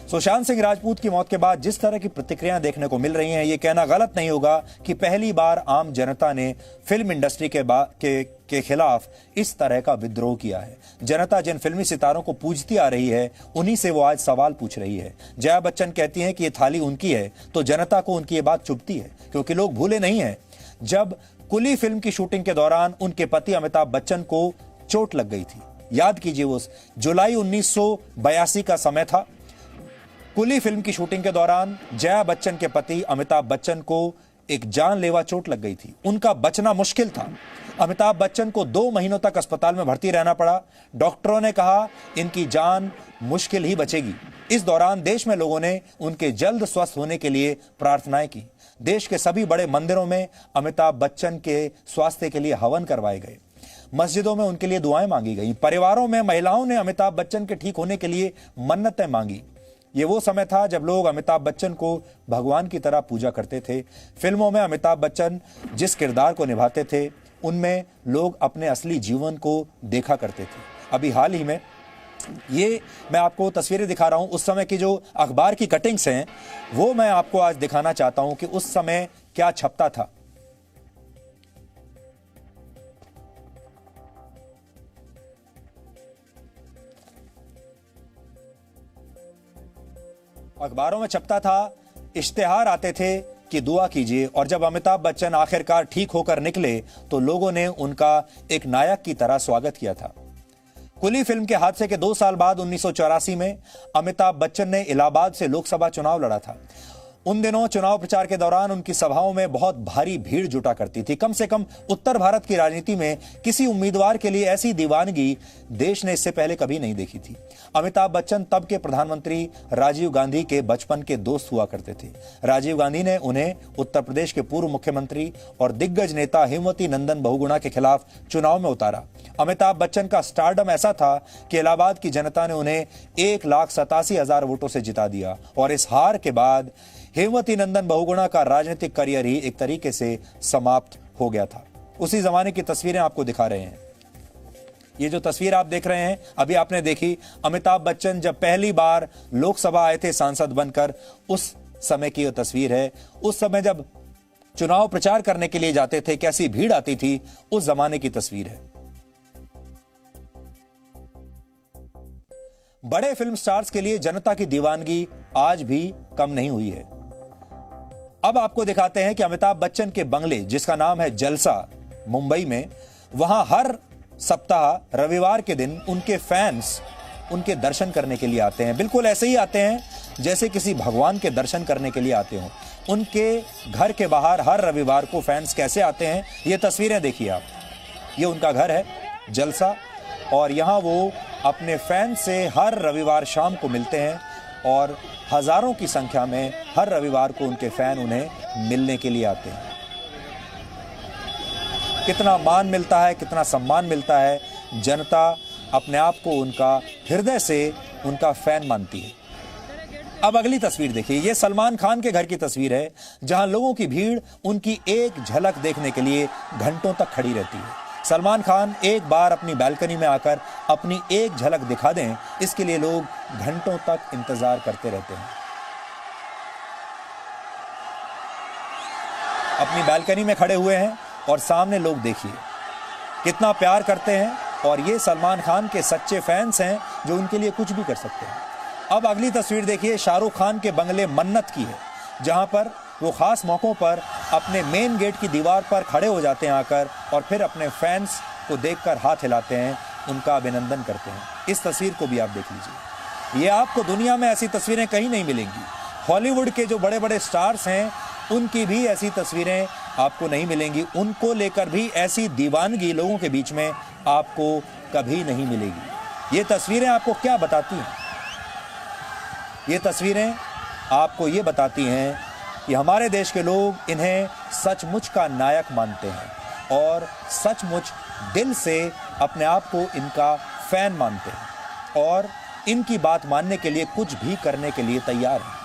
सुशांत सिंह राजपूत की मौत के बाद जिस तरह की प्रतिक्रियाएं देखने को मिल रही हैं, यह कहना गलत नहीं होगा कि पहली बार आम जनता ने फिल्म इंडस्ट्री के खिलाफ इस तरह का विद्रोह किया है। जनता जिन फिल्मी सितारों को पूजती आ रही है, उन्हीं से वो आज सवाल पूछ रही है। जया बच्चन कहती हैं कि ये थाली उनकी है, तो जनता को उनकी ये बात चुभती है, क्योंकि लोग भूले नहीं हैं जब कुली फिल्म की शूटिंग के दौरान उनके पति अमिताभ बच्चन को चोट लग गई थी। याद कीजिए, वो जुलाई 1982 का समय था। कुली फिल्म की शूटिंग के दौरान जया बच्चन के पति अमिताभ बच्चन को एक जानलेवा चोट लग गई थी। उनका बचना मुश्किल था। अमिताभ बच्चन को 2 महीनों तक अस्पताल में भर्ती रहना पड़ा। डॉक्टरों ने कहा इनकी जान मुश्किल ही बचेगी। इस दौरान देश में लोगों ने उनके जल्द स्वस्थ होने के लिए प्रार्थनाएं की। देश के सभी बड़े मंदिरों में अमिताभ बच्चन के स्वास्थ्य के लिए हवन करवाए गए। मस्जिदों में उनके लिए दुआएं मांगी गई। परिवारों में महिलाओं ने अमिताभ बच्चन के ठीक होने के लिए मन्नतें मांगी। ये वो समय था जब लोग अमिताभ बच्चन को भगवान की तरह पूजा करते थे। फिल्मों में अमिताभ बच्चन जिस किरदार को निभाते थे, उनमें लोग अपने असली जीवन को देखा करते थे। अभी हाल ही में ये मैं आपको तस्वीरें दिखा रहा हूं, उस समय की जो अखबार की कटिंग्स हैं वो मैं आपको आज दिखाना चाहता हूं कि उस समय क्या छपता था। अखबारों में छपता था, इश्तिहार आते थे कि दुआ कीजिए, और जब अमिताभ बच्चन आखिरकार ठीक होकर निकले तो लोगों ने उनका एक नायक की तरह स्वागत किया था। कुली फिल्म के हादसे के 2 साल बाद 1984 में अमिताभ बच्चन ने इलाहाबाद से लोकसभा चुनाव लड़ा था। उन दिनों चुनाव प्रचार के दौरान उनकी सभाओं में बहुत भारी भीड़ जुटा करती थी। कम से कम उत्तर भारत की राजनीति में किसी उम्मीदवार के लिए ऐसी दीवानगी देश ने इससे पहले कभी नहीं देखी थी। अमिताभ बच्चन तब के प्रधानमंत्री राजीव गांधी के बचपन के दोस्त हुआ करते थे। राजीव गांधी ने उन्हें उत्तर प्रदेश के पूर्व मुख्यमंत्री और दिग्गज नेता हेमवती नंदन बहुगुणा के खिलाफ चुनाव में उतारा। अमिताभ बच्चन का स्टारडम ऐसा था कि इलाहाबाद की जनता ने उन्हें 1,87,000 वोटों से जिता दिया, और इस हार के बाद हेमवती नंदन बहुगुणा का राजनीतिक करियर ही एक तरीके से समाप्त हो गया था। उसी जमाने की तस्वीरें आपको दिखा रहे हैं। ये जो तस्वीर आप देख रहे हैं, अभी आपने देखी, अमिताभ बच्चन जब पहली बार लोकसभा आए थे सांसद बनकर, उस समय की यह तस्वीर है। उस समय जब चुनाव प्रचार करने के लिए जाते थे, कैसी भीड़ आती थी, उस जमाने की तस्वीर है। बड़े फिल्म स्टार्स के लिए जनता की दीवानगी आज भी कम नहीं हुई है। अब आपको दिखाते हैं कि अमिताभ बच्चन के बंगले, जिसका नाम है जलसा, मुंबई में, वहां हर सप्ताह रविवार के दिन उनके फैंस उनके दर्शन करने के लिए आते हैं। बिल्कुल ऐसे ही आते हैं जैसे किसी भगवान के दर्शन करने के लिए आते हों। उनके घर के बाहर हर रविवार को फैंस कैसे आते हैं, ये तस्वीरें देखिए आप। ये उनका घर है जलसा, और यहां वो अपने फैन से हर रविवार शाम को मिलते हैं, और हजारों की संख्या में हर रविवार को उनके फैन उन्हें मिलने के लिए आते हैं। कितना मान मिलता है, कितना सम्मान मिलता है। जनता अपने आप को उनका हृदय से उनका फैन मानती है। अब अगली तस्वीर देखिए, ये सलमान खान के घर की तस्वीर है, जहां लोगों की भीड़ उनकी एक झलक देखने के लिए घंटों तक खड़ी रहती है। सलमान खान एक बार अपनी बालकनी में आकर अपनी एक झलक दिखा दें, इसके लिए लोग घंटों तक इंतजार करते रहते हैं। अपनी बालकनी में खड़े हुए हैं और सामने लोग देखिए कितना प्यार करते हैं, और ये सलमान खान के सच्चे फैंस हैं जो उनके लिए कुछ भी कर सकते हैं। अब अगली तस्वीर देखिए, शाहरुख खान के बंगले मन्नत की है, जहां पर वो खास मौकों पर अपने मेन गेट की दीवार पर खड़े हो जाते हैं आकर, और फिर अपने फैंस को देखकर हाथ हिलाते हैं, उनका अभिनंदन करते हैं। इस तस्वीर को भी आप देख लीजिए। ये आपको दुनिया में ऐसी तस्वीरें कहीं नहीं मिलेंगी। हॉलीवुड के जो बड़े बड़े स्टार्स हैं उनकी भी ऐसी तस्वीरें आपको नहीं मिलेंगी, उनको लेकर भी ऐसी दीवानगी लोगों के बीच में आपको कभी नहीं मिलेगी। ये तस्वीरें आपको क्या बताती हैं? ये तस्वीरें आपको ये बताती हैं कि हमारे देश के लोग इन्हें सचमुच का नायक मानते हैं और सचमुच दिल से अपने आप को इनका फैन मानते हैं और इनकी बात मानने के लिए कुछ भी करने के लिए तैयार हैं।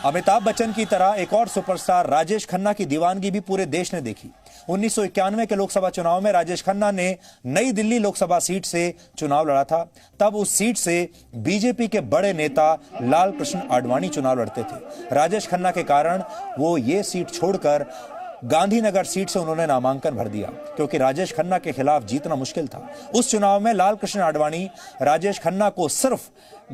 अमिताभ बच्चन की तरह एक और सुपरस्टार राजेश खन्ना की दीवानगी भी पूरे देश ने देखी। 1991 के लोकसभा चुनाव में राजेश खन्ना ने नई दिल्ली लोकसभा सीट से चुनाव लड़ा था। तब उस सीट से बीजेपी के बड़े नेता लाल कृष्ण आडवाणी चुनाव लड़ते थे। राजेश खन्ना के कारण वो ये सीट छोड़कर गांधीनगर सीट से उन्होंने नामांकन भर दिया, क्योंकि राजेश खन्ना के खिलाफ जीतना मुश्किल था। उस चुनाव में लाल कृष्ण आडवाणी राजेश खन्ना को सिर्फ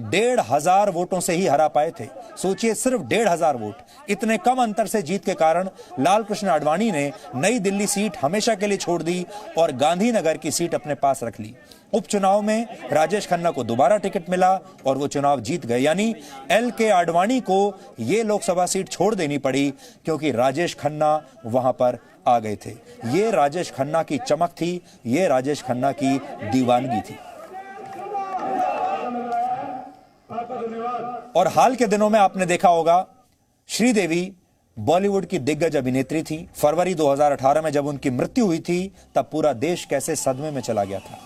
1,500 वोटों से ही हरा पाए थे। सोचिए, सिर्फ 1,500 वोट, इतने कम अंतर से जीत के कारण लाल कृष्ण आडवाणी ने नई दिल्ली सीट हमेशा के लिए छोड़ दी और गांधीनगर की सीट अपने पास रख ली। उपचुनाव में राजेश खन्ना को दोबारा टिकट मिला और वो चुनाव जीत गए, यानी LK आडवाणी को ये लोकसभा सीट छोड़ देनी पड़ी क्योंकि राजेश खन्ना वहां पर आ गए थे। ये राजेश खन्ना की चमक थी, ये राजेश खन्ना की दीवानगी थी। और हाल के दिनों में आपने देखा होगा, श्रीदेवी बॉलीवुड की दिग्गज अभिनेत्री थी। फरवरी 2018 में जब उनकी मृत्यु हुई थी, तब पूरा देश कैसे सदमे में चला गया था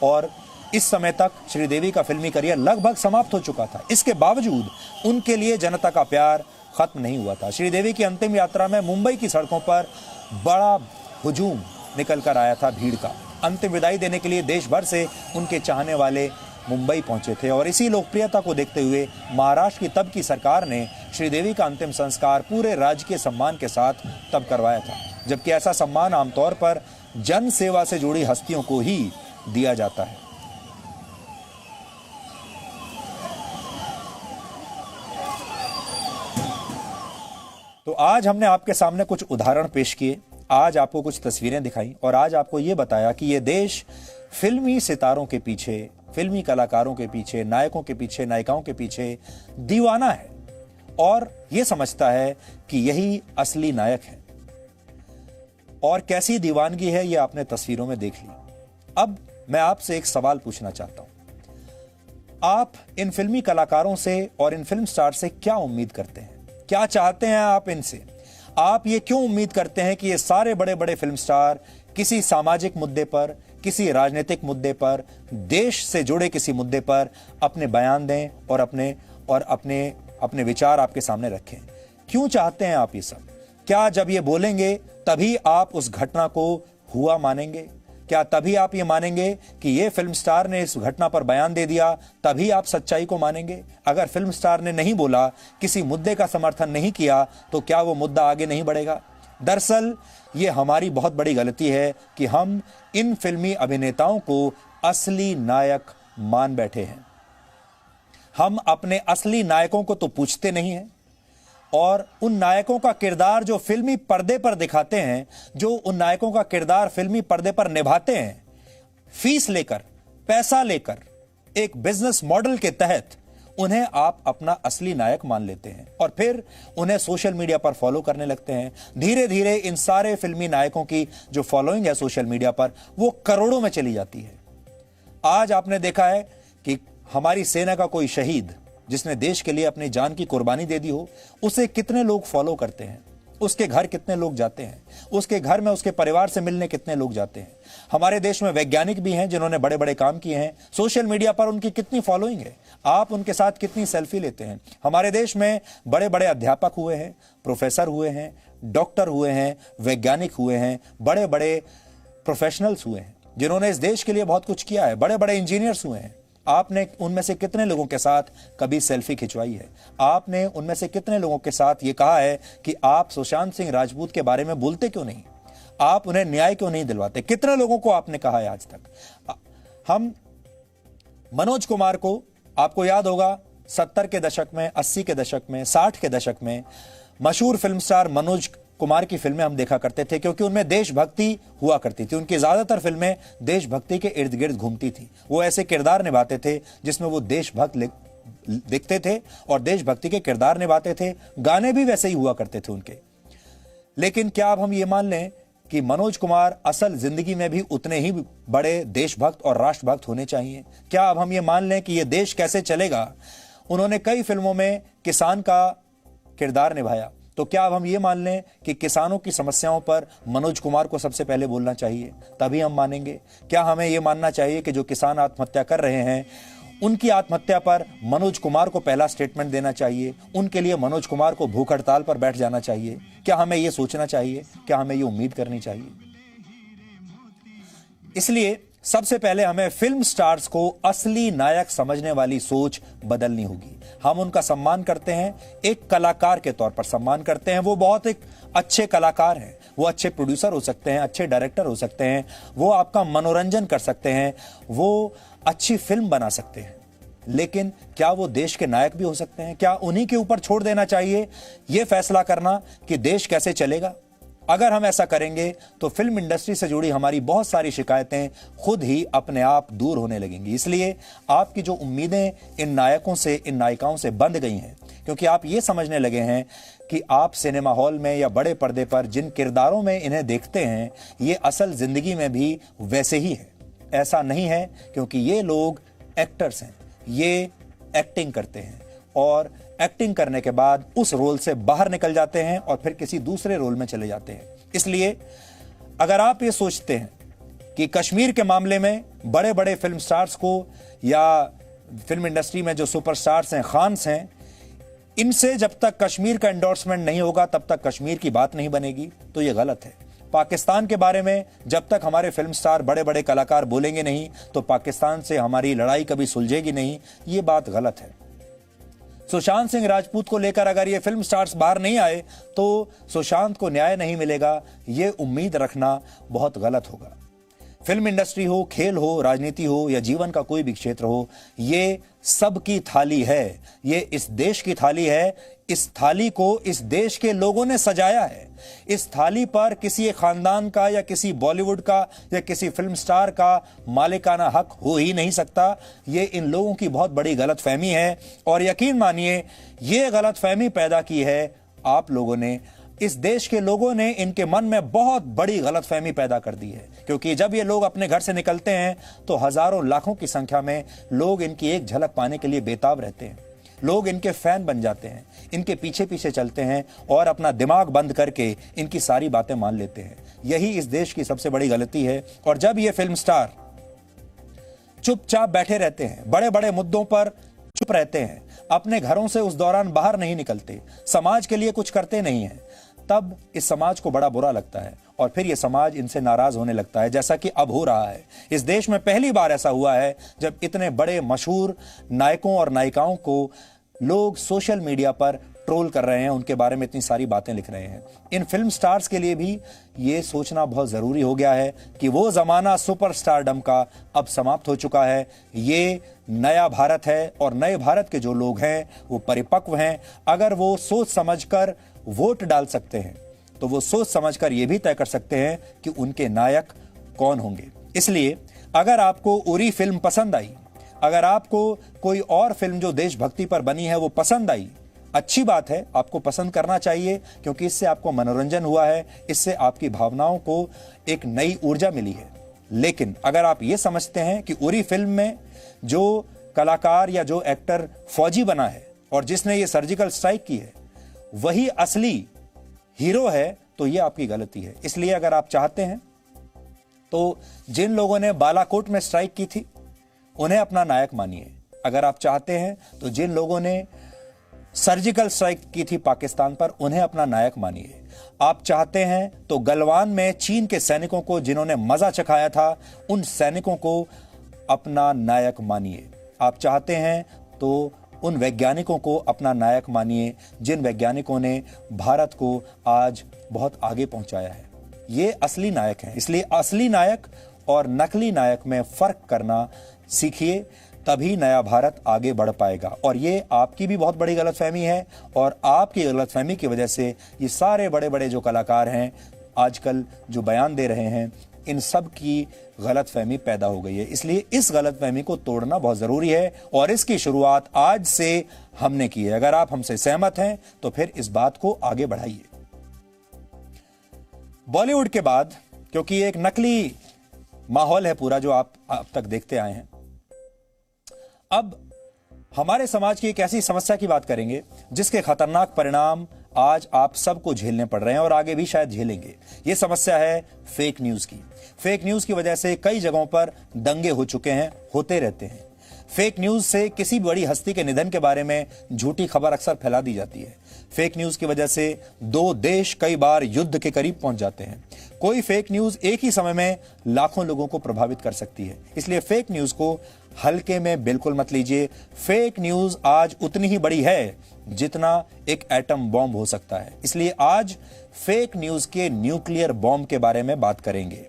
और इस समय तक श्रीदेवी का फिल्मी करियर लगभग समाप्त हो चुका था। इसके बावजूद उनके लिए जनता का प्यार खत्म नहीं हुआ था। श्रीदेवी की अंतिम यात्रा में मुंबई की सड़कों पर बड़ा हुजूम निकल कर आया था भीड़ का। अंतिम विदाई देने के लिए देश भर से उनके चाहने वाले मुंबई पहुंचे थे और इसी लोकप्रियता को देखते हुए महाराष्ट्र की तब की सरकार ने श्रीदेवी का अंतिम संस्कार पूरे राजकीय सम्मान के साथ तब करवाया था, जबकि ऐसा सम्मान आमतौर पर जन सेवा से जुड़ी हस्तियों को ही दिया जाता है। तो आज हमने आपके सामने कुछ उदाहरण पेश किए, आज आपको कुछ तस्वीरें दिखाई और आज आपको यह बताया कि यह देश फिल्मी सितारों के पीछे, फिल्मी कलाकारों के पीछे, नायकों के पीछे, नायिकाओं के पीछे दीवाना है और यह समझता है कि यही असली नायक है। और कैसी दीवानगी है यह आपने तस्वीरों में देख ली। अब मैं आपसे एक सवाल पूछना चाहता हूं। आप इन फिल्मी कलाकारों से और इन फिल्म स्टार से क्या उम्मीद करते हैं? क्या चाहते हैं आप इनसे? आप ये क्यों उम्मीद करते हैं कि ये सारे बड़े बड़े फिल्म स्टार किसी सामाजिक मुद्दे पर, किसी राजनीतिक मुद्दे पर, देश से जुड़े किसी मुद्दे पर अपने बयान दें और अपने विचार आपके सामने रखें? क्यों चाहते हैं आप ये सब? क्या जब ये बोलेंगे तभी आप उस घटना को हुआ मानेंगे? क्या तभी आप ये मानेंगे कि ये फिल्म स्टार ने इस घटना पर बयान दे दिया तभी आप सच्चाई को मानेंगे? अगर फिल्म स्टार ने नहीं बोला, किसी मुद्दे का समर्थन नहीं किया, तो क्या वो मुद्दा आगे नहीं बढ़ेगा? दरअसल ये हमारी बहुत बड़ी गलती है कि हम इन फिल्मी अभिनेताओं को असली नायक मान बैठे हैं। हम अपने असली नायकों को तो पूछते नहीं हैं और उन नायकों का किरदार जो फिल्मी पर्दे पर दिखाते हैं, जो उन नायकों का किरदार फिल्मी पर्दे पर निभाते हैं, फीस लेकर, पैसा लेकर, एक बिजनेस मॉडल के तहत उन्हें आप अपना असली नायक मान लेते हैं और फिर उन्हें सोशल मीडिया पर फॉलो करने लगते हैं। धीरे धीरे इन सारे फिल्मी नायकों की जो फॉलोइंग है सोशल मीडिया पर, वो करोड़ों में चली जाती है। आज आपने देखा है कि हमारी सेना का कोई शहीद जिसने देश के लिए अपनी जान की कुर्बानी दे दी हो, उसे कितने लोग फॉलो करते हैं। उसके घर कितने लोग जाते हैं, उसके घर में उसके परिवार से मिलने कितने लोग जाते हैं। हमारे देश में वैज्ञानिक भी हैं जिन्होंने बड़े बड़े काम किए हैं। सोशल मीडिया पर उनकी कितनी फॉलोइंग है, आप उनके साथ कितनी सेल्फी लेते हैं। हमारे देश में बड़े बड़े अध्यापक हुए हैं, प्रोफेसर हुए हैं, डॉक्टर हुए हैं, वैज्ञानिक हुए हैं, बड़े बड़े प्रोफेशनल्स हुए हैं जिन्होंने इस देश के लिए बहुत कुछ किया है, बड़े बड़े इंजीनियर्स हुए हैं। आपने उनमें से कितने लोगों के साथ कभी सेल्फी खिंचवाई है? आपने उनमें से कितने लोगों के साथ ये कहा है कि आप सुशांत सिंह राजपूत के बारे में बोलते क्यों नहीं, आप उन्हें न्याय क्यों नहीं दिलवाते? कितने लोगों को आपने कहा है आज तक? हम मनोज कुमार को, आपको याद होगा 70 के दशक में, 80 के दशक में, 60 के दशक में मशहूर फिल्म स्टार मनोज कुमार की फिल्में हम देखा करते थे क्योंकि उनमें देशभक्ति हुआ करती थी। उनकी ज्यादातर फिल्में देशभक्ति के इर्द गिर्द घूमती थी। वो ऐसे किरदार निभाते थे जिसमें वो देशभक्त दिखते थे और देशभक्ति के किरदार निभाते थे। गाने भी वैसे ही हुआ करते थे उनके। लेकिन क्या अब हम ये मान लें कि मनोज कुमार असल जिंदगी में भी उतने ही बड़े देशभक्त और राष्ट्रभक्त होने चाहिए? क्या अब हम ये मान लें कि ये देश कैसे चलेगा? उन्होंने कई फिल्मों में किसान का किरदार निभाया, तो क्या अब हम ये मान लें कि किसानों की समस्याओं पर मनोज कुमार को सबसे पहले बोलना चाहिए, तभी हम मानेंगे? क्या हमें ये मानना चाहिए कि जो किसान आत्महत्या कर रहे हैं उनकी आत्महत्या पर मनोज कुमार को पहला स्टेटमेंट देना चाहिए, उनके लिए मनोज कुमार को भूख हड़ताल पर बैठ जाना चाहिए? क्या हमें ये सोचना चाहिए? क्या हमें ये उम्मीद करनी चाहिए? इसलिए सबसे पहले हमें फिल्म स्टार्स को असली नायक समझने वाली सोच बदलनी होगी। हम उनका सम्मान करते हैं, एक कलाकार के तौर पर सम्मान करते हैं। वो बहुत एक अच्छे कलाकार हैं, वो अच्छे प्रोड्यूसर हो सकते हैं, अच्छे डायरेक्टर हो सकते हैं, वो आपका मनोरंजन कर सकते हैं, वो अच्छी फिल्म बना सकते हैं। लेकिन क्या वो देश के नायक भी हो सकते हैं? क्या उन्हीं के ऊपर छोड़ देना चाहिए यह फैसला करना कि देश कैसे चलेगा? अगर हम ऐसा करेंगे तो फिल्म इंडस्ट्री से जुड़ी हमारी बहुत सारी शिकायतें खुद ही अपने आप दूर होने लगेंगी। इसलिए आपकी जो उम्मीदें इन नायकों से, इन नायिकाओं से बंध गई हैं, क्योंकि आप ये समझने लगे हैं कि आप सिनेमा हॉल में या बड़े पर्दे पर जिन किरदारों में इन्हें देखते हैं ये असल जिंदगी में भी वैसे ही है। ऐसा नहीं है, क्योंकि ये लोग एक्टर्स हैं, ये एक्टिंग करते हैं और एक्टिंग करने के बाद उस रोल से बाहर निकल जाते हैं और फिर किसी दूसरे रोल में चले जाते हैं। इसलिए अगर आप ये सोचते हैं कि कश्मीर के मामले में बड़े बड़े फिल्म स्टार्स को या फिल्म इंडस्ट्री में जो सुपरस्टार्स हैं, खान्स हैं, इनसे जब तक कश्मीर का एंडोर्समेंट नहीं होगा तब तक कश्मीर की बात नहीं बनेगी, तो ये गलत है। पाकिस्तान के बारे में जब तक हमारे फिल्म स्टार, बड़े बड़े कलाकार बोलेंगे नहीं तो पाकिस्तान से हमारी लड़ाई कभी सुलझेगी नहीं, ये बात गलत है। सुशांत सिंह राजपूत को लेकर अगर ये फिल्म स्टार्स बाहर नहीं आए तो सुशांत को न्याय नहीं मिलेगा, ये उम्मीद रखना बहुत गलत होगा। फिल्म इंडस्ट्री हो, खेल हो, राजनीति हो या जीवन का कोई भी क्षेत्र हो, ये सबकी थाली है, ये इस देश की थाली है। इस थाली को इस देश के लोगों ने सजाया है। इस थाली पर किसी एक खानदान का या किसी बॉलीवुड का या किसी फिल्म स्टार का मालिकाना हक हो ही नहीं सकता। ये इन लोगों की बहुत बड़ी गलतफहमी है और यकीन मानिए ये गलतफहमी पैदा की है आप लोगों ने। इस देश के लोगों ने इनके मन में बहुत बड़ी गलतफहमी पैदा कर दी है, क्योंकि जब ये लोग अपने घर से निकलते हैं तो हजारों लाखों की संख्या में लोग इनकी एक झलक पाने के लिए बेताब रहते हैं। लोग इनके फैन बन जाते हैं, इनके पीछे पीछे चलते हैं और अपना दिमाग बंद करके इनकी सारी बातें मान लेते हैं। यही इस देश की सबसे बड़ी गलती है। और जब ये फिल्म स्टार चुपचाप बैठे रहते हैं, बड़े बड़े मुद्दों पर चुप रहते हैं, अपने घरों से उस दौरान बाहर नहीं निकलते, समाज के लिए कुछ करते नहीं हैं, तब इस समाज को बड़ा बुरा लगता है और फिर यह समाज इनसे नाराज होने लगता है, जैसा कि अब हो रहा है। इस देश में पहली बार ऐसा हुआ है जब इतने बड़े मशहूर नायकों और नायिकाओं को लोग सोशल मीडिया पर ट्रोल कर रहे हैं, उनके बारे में इतनी सारी बातें लिख रहे हैं। इन फिल्म स्टार्स के लिए भी ये सोचना बहुत जरूरी हो गया है कि वो जमाना सुपरस्टारडम का अब समाप्त हो चुका है। ये नया भारत है और नए भारत के जो लोग हैं वो परिपक्व हैं। अगर वो सोच समझकर वोट डाल सकते हैं तो वो सोच समझकर यह भी तय कर सकते हैं कि उनके नायक कौन होंगे। इसलिए अगर आपको उरी फिल्म पसंद आई, अगर आपको कोई और फिल्म जो देशभक्ति पर बनी है वो पसंद आई, अच्छी बात है, आपको पसंद करना चाहिए, क्योंकि इससे आपको मनोरंजन हुआ है, इससे आपकी भावनाओं को एक नई ऊर्जा मिली है। लेकिन अगर आप ये समझते हैं कि उरी फिल्म में जो कलाकार या जो एक्टर फौजी बना है और जिसने ये सर्जिकल स्ट्राइक की है वही असली हीरो है तो ये आपकी गलती है। इसलिए अगर आप चाहते हैं तो जिन लोगों ने बालाकोट में स्ट्राइक की थी उन्हें अपना नायक मानिए। अगर आप चाहते हैं तो जिन लोगों ने सर्जिकल स्ट्राइक की थी पाकिस्तान पर उन्हें अपना नायक मानिए। आप चाहते हैं तो गलवान में चीन के सैनिकों को जिन्होंने मजा चखाया था उन सैनिकों को अपना नायक मानिए। आप चाहते हैं तो उन वैज्ञानिकों को अपना नायक मानिए जिन वैज्ञानिकों ने भारत को आज बहुत आगे पहुंचाया है। ये असली नायक हैं। इसलिए असली नायक और नकली नायक में फर्क करना सीखिए, तभी नया भारत आगे बढ़ पाएगा। और ये आपकी भी बहुत बड़ी गलतफहमी है और आपकी गलतफहमी की वजह से ये सारे बड़े बड़े जो कलाकार हैं आजकल जो बयान दे रहे हैं इन सब की गलतफहमी पैदा हो गई है। इसलिए इस गलतफहमी को तोड़ना बहुत जरूरी है और इसकी शुरुआत आज से हमने की है। अगर आप हमसे सहमत हैं तो फिर इस बात को आगे बढ़ाइए। बॉलीवुड के बाद, क्योंकि एक नकली माहौल है पूरा जो आप अब तक देखते आए हैं, अब हमारे समाज की एक ऐसी समस्या की बात करेंगे जिसके खतरनाक परिणाम आज आप सबको झेलने पड़ रहे हैं और आगे भी शायद झेलेंगे। यह समस्या है फेक न्यूज की। फेक न्यूज की वजह से कई जगहों पर दंगे हो चुके हैं, होते रहते हैं। फेक न्यूज से किसी बड़ी हस्ती के निधन के बारे में झूठी खबर अक्सर फैला दी जाती है। फेक न्यूज की वजह से दो देश कई बार युद्ध के करीब पहुंच जाते हैं। कोई फेक न्यूज एक ही समय में लाखों लोगों को प्रभावित कर सकती है। इसलिए फेक न्यूज को हल्के में बिल्कुल मत लीजिए। फेक न्यूज आज उतनी ही बड़ी है जितना एक एटम बॉम्ब हो सकता है। इसलिए आज फेक न्यूज के न्यूक्लियर बॉम्ब के बारे में बात करेंगे।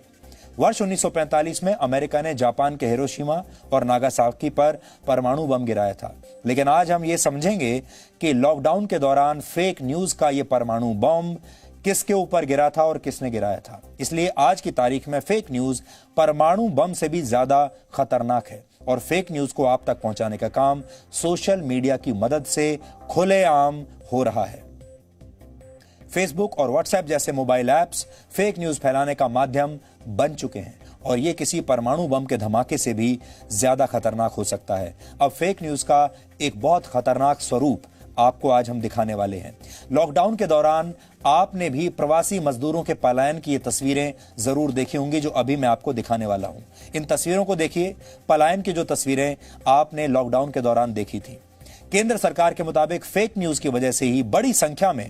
वर्ष 1945 में अमेरिका ने जापान के हिरोशिमा और नागासाकी पर परमाणु बम गिराया था। लेकिन आज हम ये समझेंगे कि लॉकडाउन के दौरान फेक न्यूज का ये परमाणु बम किसके ऊपर गिरा था और किसने गिराया था। इसलिए आज की तारीख में फेक न्यूज परमाणु बम से भी ज्यादा खतरनाक है और फेक न्यूज को आप तक पहुंचाने का काम सोशल मीडिया की मदद से खुलेआम हो रहा है। फेसबुक और व्हाट्सएप जैसे मोबाइल ऐप्स फेक न्यूज फैलाने का माध्यम बन चुके हैं और ये किसी परमाणु बम के धमाके से भी ज्यादा खतरनाक हो सकता है। अब फेक न्यूज का एक बहुत खतरनाक स्वरूप आपको आज हम दिखाने वाले हैं। लॉकडाउन के दौरान आपने भी प्रवासी मजदूरों के पलायन की ये तस्वीरें जरूर देखी होंगी जो अभी मैं आपको दिखाने वाला हूं। इन तस्वीरों को देखिए। पलायन की जो तस्वीरें आपने लॉकडाउन के दौरान देखी थी, केंद्र सरकार के मुताबिक फेक न्यूज की वजह से ही बड़ी संख्या में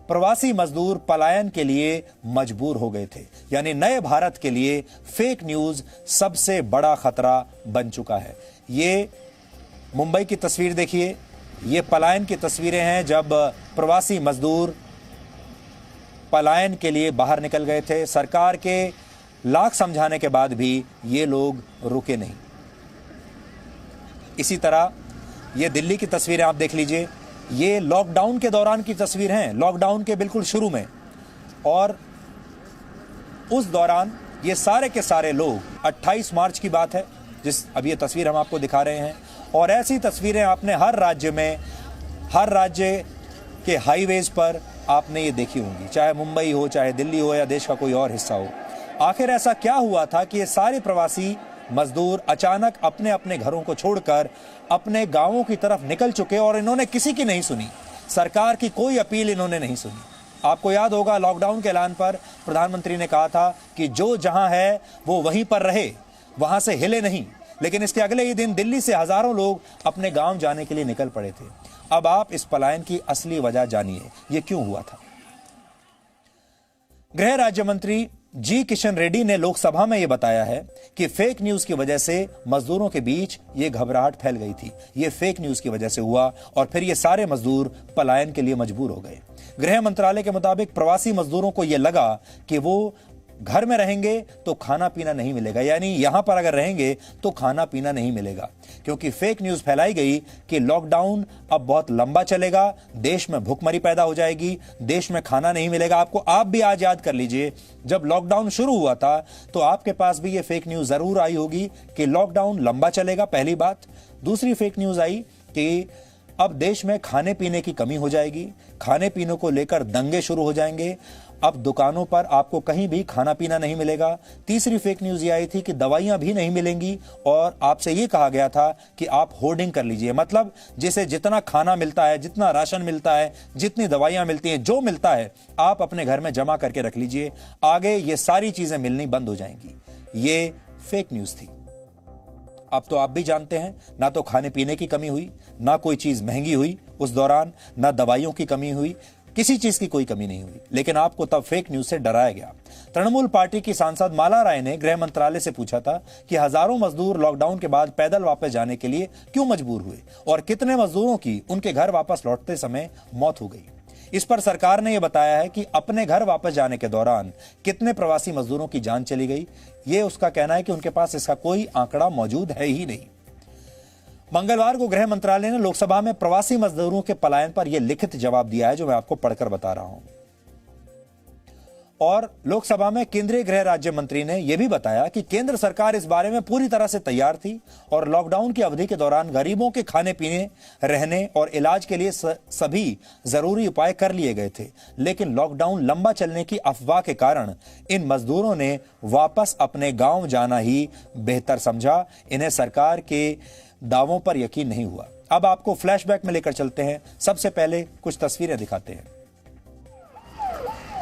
प्रवासी मजदूर पलायन के लिए मजबूर हो गए थे। यानी नए भारत के लिए फेक न्यूज सबसे बड़ा खतरा बन चुका है। ये मुंबई की तस्वीर देखिए। ये पलायन की तस्वीरें हैं जब प्रवासी मजदूर पलायन के लिए बाहर निकल गए थे। सरकार के लाख समझाने के बाद भी ये लोग रुके नहीं। इसी तरह ये दिल्ली की तस्वीरें आप देख लीजिए। ये लॉकडाउन के दौरान की तस्वीर हैं, लॉकडाउन के बिल्कुल शुरू में। और उस दौरान ये सारे के सारे लोग, 28 मार्च की बात है जिस अब ये तस्वीर हम आपको दिखा रहे हैं। और ऐसी तस्वीरें आपने हर राज्य में, हर राज्य के हाईवेज पर आपने ये देखी होंगी, चाहे मुंबई हो, चाहे दिल्ली हो या देश का कोई और हिस्सा हो। आखिर ऐसा क्या हुआ था कि ये सारे प्रवासी मजदूर अचानक अपने अपने घरों को छोड़कर अपने गांवों की तरफ निकल चुके और इन्होंने किसी की नहीं सुनी। सरकार की कोई अपील इन्होंने नहीं सुनी। आपको याद होगा लॉकडाउन के ऐलान पर प्रधानमंत्री ने कहा था कि जो जहां है वो वहीं पर रहे, वहां से हिले नहीं। लेकिन इसके अगले ही दिन दिल्ली से हजारों लोग अपने गांव जाने के लिए निकल पड़े थे। अब आप इस पलायन की असली वजह जानिए, ये क्यों हुआ था। गृह राज्य मंत्री जी किशन रेड्डी ने लोकसभा में यह बताया है कि फेक न्यूज की वजह से मजदूरों के बीच ये घबराहट फैल गई थी। ये फेक न्यूज की वजह से हुआ और फिर ये सारे मजदूर पलायन के लिए मजबूर हो गए। गृह मंत्रालय के मुताबिक प्रवासी मजदूरों को यह लगा कि वो घर में रहेंगे तो खाना पीना नहीं मिलेगा, यानी यहां पर अगर रहेंगे तो खाना पीना नहीं मिलेगा, क्योंकि फेक न्यूज फैलाई गई कि लॉकडाउन अब बहुत लंबा चलेगा, देश में भूखमरी पैदा हो जाएगी, देश में खाना नहीं मिलेगा। आप भी आज याद कर लीजिए, जब लॉकडाउन शुरू हुआ था तो आपके पास भी ये फेक न्यूज जरूर आई होगी कि लॉकडाउन लंबा चलेगा, पहली बात। दूसरी फेक न्यूज आई कि अब देश में खाने पीने की कमी हो जाएगी, खाने पीने को लेकर दंगे शुरू हो जाएंगे, अब दुकानों पर आपको कहीं भी खाना पीना नहीं मिलेगा। तीसरी फेक न्यूज ये आई थी कि दवाइयां भी नहीं मिलेंगी और आपसे ये कहा गया था कि आप होर्डिंग कर लीजिए, मतलब जैसे जितना खाना मिलता है, जितना राशन मिलता है, जितनी दवाइयां मिलती हैं, जो मिलता है आप अपने घर में जमा करके रख लीजिए, आगे ये सारी चीजें मिलनी बंद हो जाएंगी। ये फेक न्यूज थी। अब तो आप भी जानते हैं, ना तो खाने पीने की कमी हुई, ना कोई चीज महंगी हुई उस दौरान, ना दवाइयों की कमी हुई, किसी चीज की कोई कमी नहीं हुई, लेकिन आपको तब फेक न्यूज से डराया गया। तृणमूल पार्टी की सांसद माला राय ने गृह मंत्रालय से पूछा था कि हजारों मजदूर लॉकडाउन के बाद पैदल वापस जाने के लिए क्यों मजबूर हुए और कितने मजदूरों की उनके घर वापस लौटते समय मौत हो गई। इस पर सरकार ने यह बताया है कि अपने घर वापस जाने के दौरान कितने प्रवासी मजदूरों की जान चली गई, यह उसका कहना है कि उनके पास इसका कोई आंकड़ा मौजूद है ही नहीं। मंगलवार को गृह मंत्रालय ने लोकसभा में प्रवासी मजदूरों के पलायन पर यह लिखित जवाब दिया है, जो मैं आपको पढ़कर बता रहा हूं। और लोकसभा में केंद्रीय गृह राज्य मंत्री ने यह भी बताया कि केंद्र सरकार इस बारे में पूरी तरह से तैयार थी और लॉकडाउन की अवधि के दौरान गरीबों के खाने पीने, रहने और इलाज के लिए सभी जरूरी उपाय कर लिए गए थे, लेकिन लॉकडाउन लंबा चलने की अफवाह के कारण इन मजदूरों ने वापस अपने गांव जाना ही बेहतर समझा। इन्हें सरकार के दावों पर यकीन नहीं हुआ। अब आपको फ्लैशबैक में लेकर चलते हैं। सबसे पहले कुछ तस्वीरें दिखाते हैं।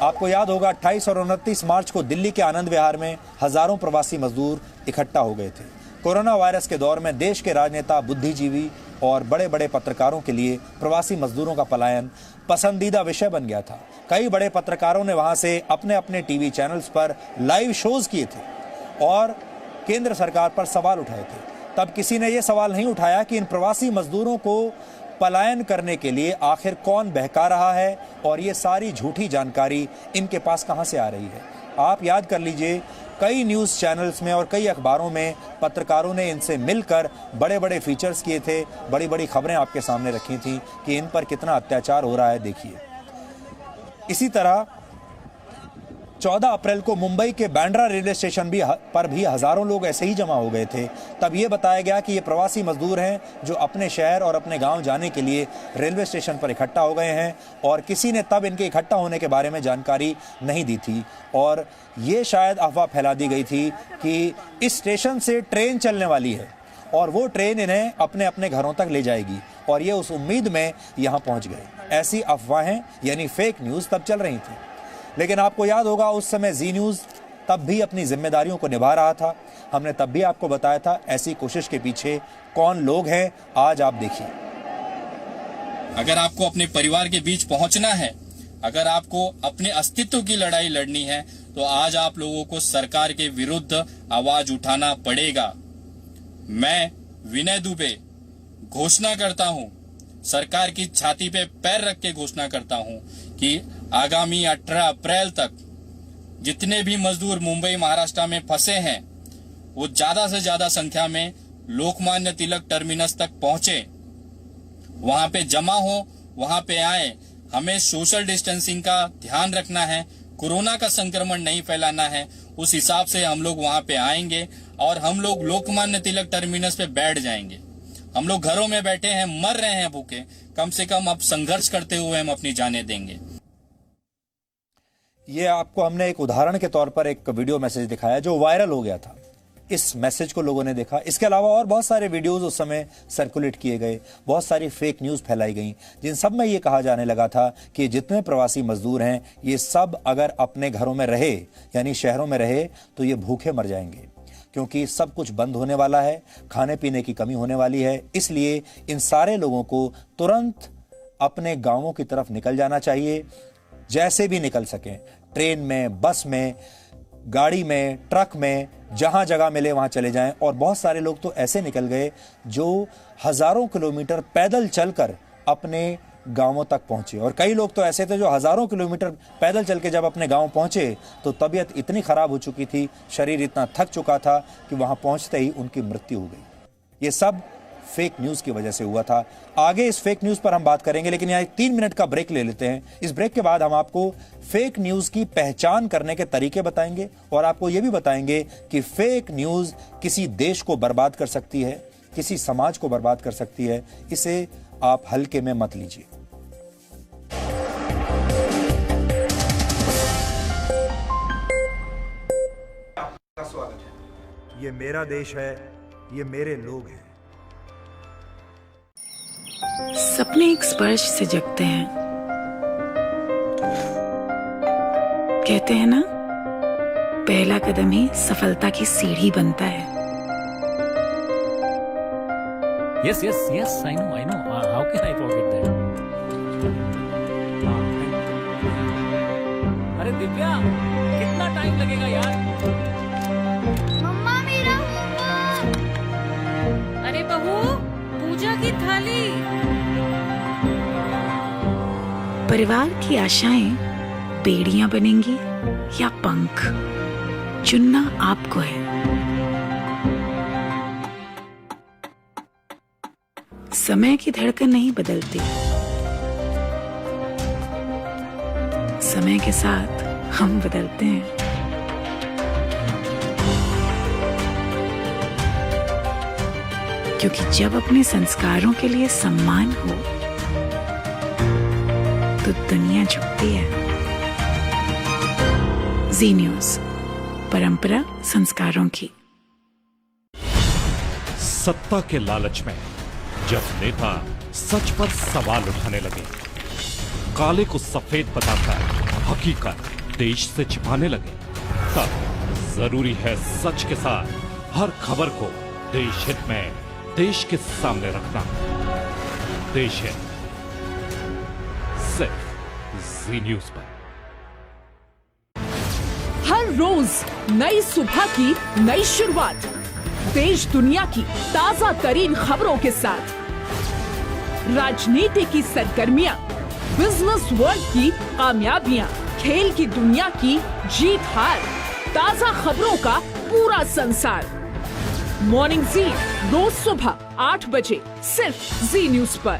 आपको याद होगा 28 और 29 मार्च को दिल्ली के आनंद विहार में हजारों प्रवासी मजदूर इकट्ठा हो गए थे। कोरोना वायरस के दौर में देश के राजनेता, बुद्धिजीवी और बड़े बड़े पत्रकारों के लिए प्रवासी मजदूरों का पलायन पसंदीदा विषय बन गया था। कई बड़े पत्रकारों ने वहां से अपने अपने टीवी चैनल्स पर लाइव शोज किए थे और केंद्र सरकार पर सवाल उठाए थे। तब किसी ने यह सवाल नहीं उठाया कि इन प्रवासी मजदूरों को पलायन करने के लिए आखिर कौन बहका रहा है और ये सारी झूठी जानकारी इनके पास कहां से आ रही है। आप याद कर लीजिए, कई न्यूज़ चैनल्स में और कई अखबारों में पत्रकारों ने इनसे मिलकर बड़े बड़े फीचर्स किए थे, बड़ी बड़ी खबरें आपके सामने रखी थी कि इन पर कितना अत्याचार हो रहा है, देखिए। इसी तरह 14 अप्रैल को मुंबई के बांद्रा रेलवे स्टेशन पर भी हजारों लोग ऐसे ही जमा हो गए थे। तब ये बताया गया कि ये प्रवासी मजदूर हैं जो अपने शहर और अपने गांव जाने के लिए रेलवे स्टेशन पर इकट्ठा हो गए हैं और किसी ने तब इनके इकट्ठा होने के बारे में जानकारी नहीं दी थी और ये शायद अफवाह फैला दी गई थी कि इस स्टेशन से ट्रेन चलने वाली है और वो ट्रेन इन्हें अपने अपने घरों तक ले जाएगी और ये उस उम्मीद में यहाँ पहुँच गए। ऐसी अफवाहें यानी फेक न्यूज़ तब चल रही थी। लेकिन आपको याद होगा उस समय जी न्यूज़ तब भी अपनी जिम्मेदारियों को निभा रहा था। हमने तब भी आपको बताया था ऐसी कोशिश के पीछे कौन लोग हैं, आज आप देखिए। अगर आपको अपने परिवार के बीच पहुंचना है, अगर आपको अपने अस्तित्व की लड़ाई लड़नी है, तो आज आप लोगों को सरकार के विरुद्ध आवाज उठाना पड़ेगा। मैं विनय दुबे घोषणा करता हूं, सरकार की छाती पे पैर रख के घोषणा करता हूं कि आगामी 18 अप्रैल तक जितने भी मजदूर मुंबई महाराष्ट्र में फंसे हैं वो ज्यादा से ज्यादा संख्या में लोकमान्य तिलक टर्मिनस तक पहुंचे, वहां पे जमा हो, वहां पे आए। हमें सोशल डिस्टेंसिंग का ध्यान रखना है, कोरोना का संक्रमण नहीं फैलाना है। उस हिसाब से हम लोग वहां पे आएंगे और हम लोग लोकमान्य तिलक टर्मिनस पे बैठ जाएंगे। हम लोग घरों में बैठे हैं, मर रहे हैं भूखे, कम से कम अब संघर्ष करते हुए हम अपनी जानें देंगे। ये आपको हमने एक उदाहरण के तौर पर एक वीडियो मैसेज दिखाया जो वायरल हो गया था। इस मैसेज को लोगों ने देखा। इसके अलावा और बहुत सारे वीडियोस उस समय सर्कुलेट किए गए, बहुत सारी फेक न्यूज़ फैलाई गई जिन सब में ये कहा जाने लगा था कि जितने प्रवासी मजदूर हैं ये सब अगर अपने घरों में रहे यानी शहरों में रहे तो ये भूखे मर जाएंगे, क्योंकि सब कुछ बंद होने वाला है, खाने पीने की कमी होने वाली है। इसलिए इन सारे लोगों को तुरंत अपने गांवों की तरफ निकल जाना चाहिए, जैसे भी निकल सकें, ट्रेन में, बस में, गाड़ी में, ट्रक में, जहां जगह मिले वहां चले जाएं। और बहुत सारे लोग तो ऐसे निकल गए जो हजारों किलोमीटर पैदल चलकर अपने गांवों तक पहुंचे और कई लोग तो ऐसे थे जो हजारों किलोमीटर पैदल चल के जब अपने गांव पहुंचे तो तबीयत इतनी खराब हो चुकी थी, शरीर इतना थक चुका था कि वहां पहुंचते ही उनकी मृत्यु हो गई। ये सब फेक न्यूज़ की वजह से हुआ था। आगे इस फेक न्यूज़ पर हम बात करेंगे, लेकिन यहाँ 3 मिनट का ब्रेक ले लेते हैं। इस ब्रेक के बाद हम आपको फेक न्यूज़ की पहचान करने के तरीके बताएंगे और आपको यह भी बताएंगे कि फेक न्यूज़ किसी देश को बर्बाद कर सकती है, किसी समाज को बर्बाद कर सकती है। इसे आप हल्के में मत लीजिए। ये मेरा देश है, ये मेरे लोग हैं। सपने एक स्पर्श से जगते हैं। कहते हैं ना, पहला कदम ही सफलता की सीढ़ी बनता है। Yes, I know. How can I forget that? अरे दिव्या, कितना टाइम लगेगा यार? मम्मा मेरा होमवर्क। अरे बहू, पूजा की थाली। परिवार की आशाएं बेड़ियां बनेंगी या पंख, चुनना आपको है। समय की धड़कन नहीं बदलती, समय के साथ हम बदलते हैं। क्योंकि जब अपने संस्कारों के लिए सम्मान हो तो दुनिया झुकती है। जी न्यूज़, परंपरा संस्कारों की। सत्ता के लालच में जब नेता सच पर सवाल उठाने लगे, काले को सफेद बताकर हकीकत देश से छिपाने लगे, तब जरूरी है सच के साथ हर खबर को देश हित में देश के सामने रखना। देश हित सिर्फ जी न्यूज़ पर। हर रोज नई सुबह की नई शुरुआत, देश दुनिया की ताजा तरीन खबरों के साथ, राजनीति की सरगर्मियां, बिजनेस वर्ल्ड की कामयाबियां, खेल की दुनिया की जीत हार, ताजा खबरों का पूरा संसार। मॉर्निंग जी रोज सुबह 8 बजे सिर्फ जी न्यूज़ पर।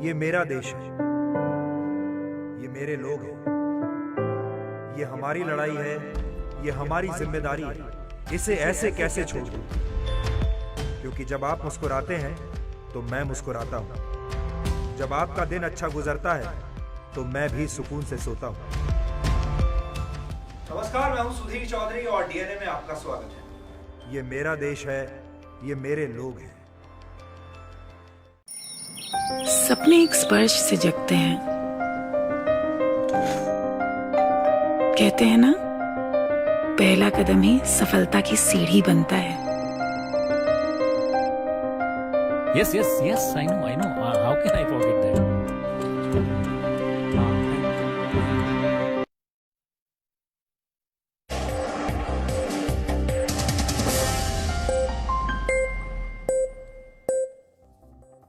ये मेरा देश है, ये मेरे लोग हैं, ये हमारी लड़ाई है, ये हमारी जिम्मेदारी है। इसे ऐसे कैसे छोड़ दूं? क्योंकि जब आप मुस्कुराते हैं तो मैं मुस्कुराता हूं। जब आपका दिन अच्छा गुजरता है तो मैं भी सुकून से सोता हूं। नमस्कार, मैं हूं सुधीर चौधरी और डीएनए में आपका स्वागत है। ये मेरा देश है, ये मेरे लोग हैं। सपने एक स्पर्श से जगते हैं। कहते हैं ना, पहला कदम ही सफलता की सीढ़ी बनता है। Yes, I know. How can I forget that?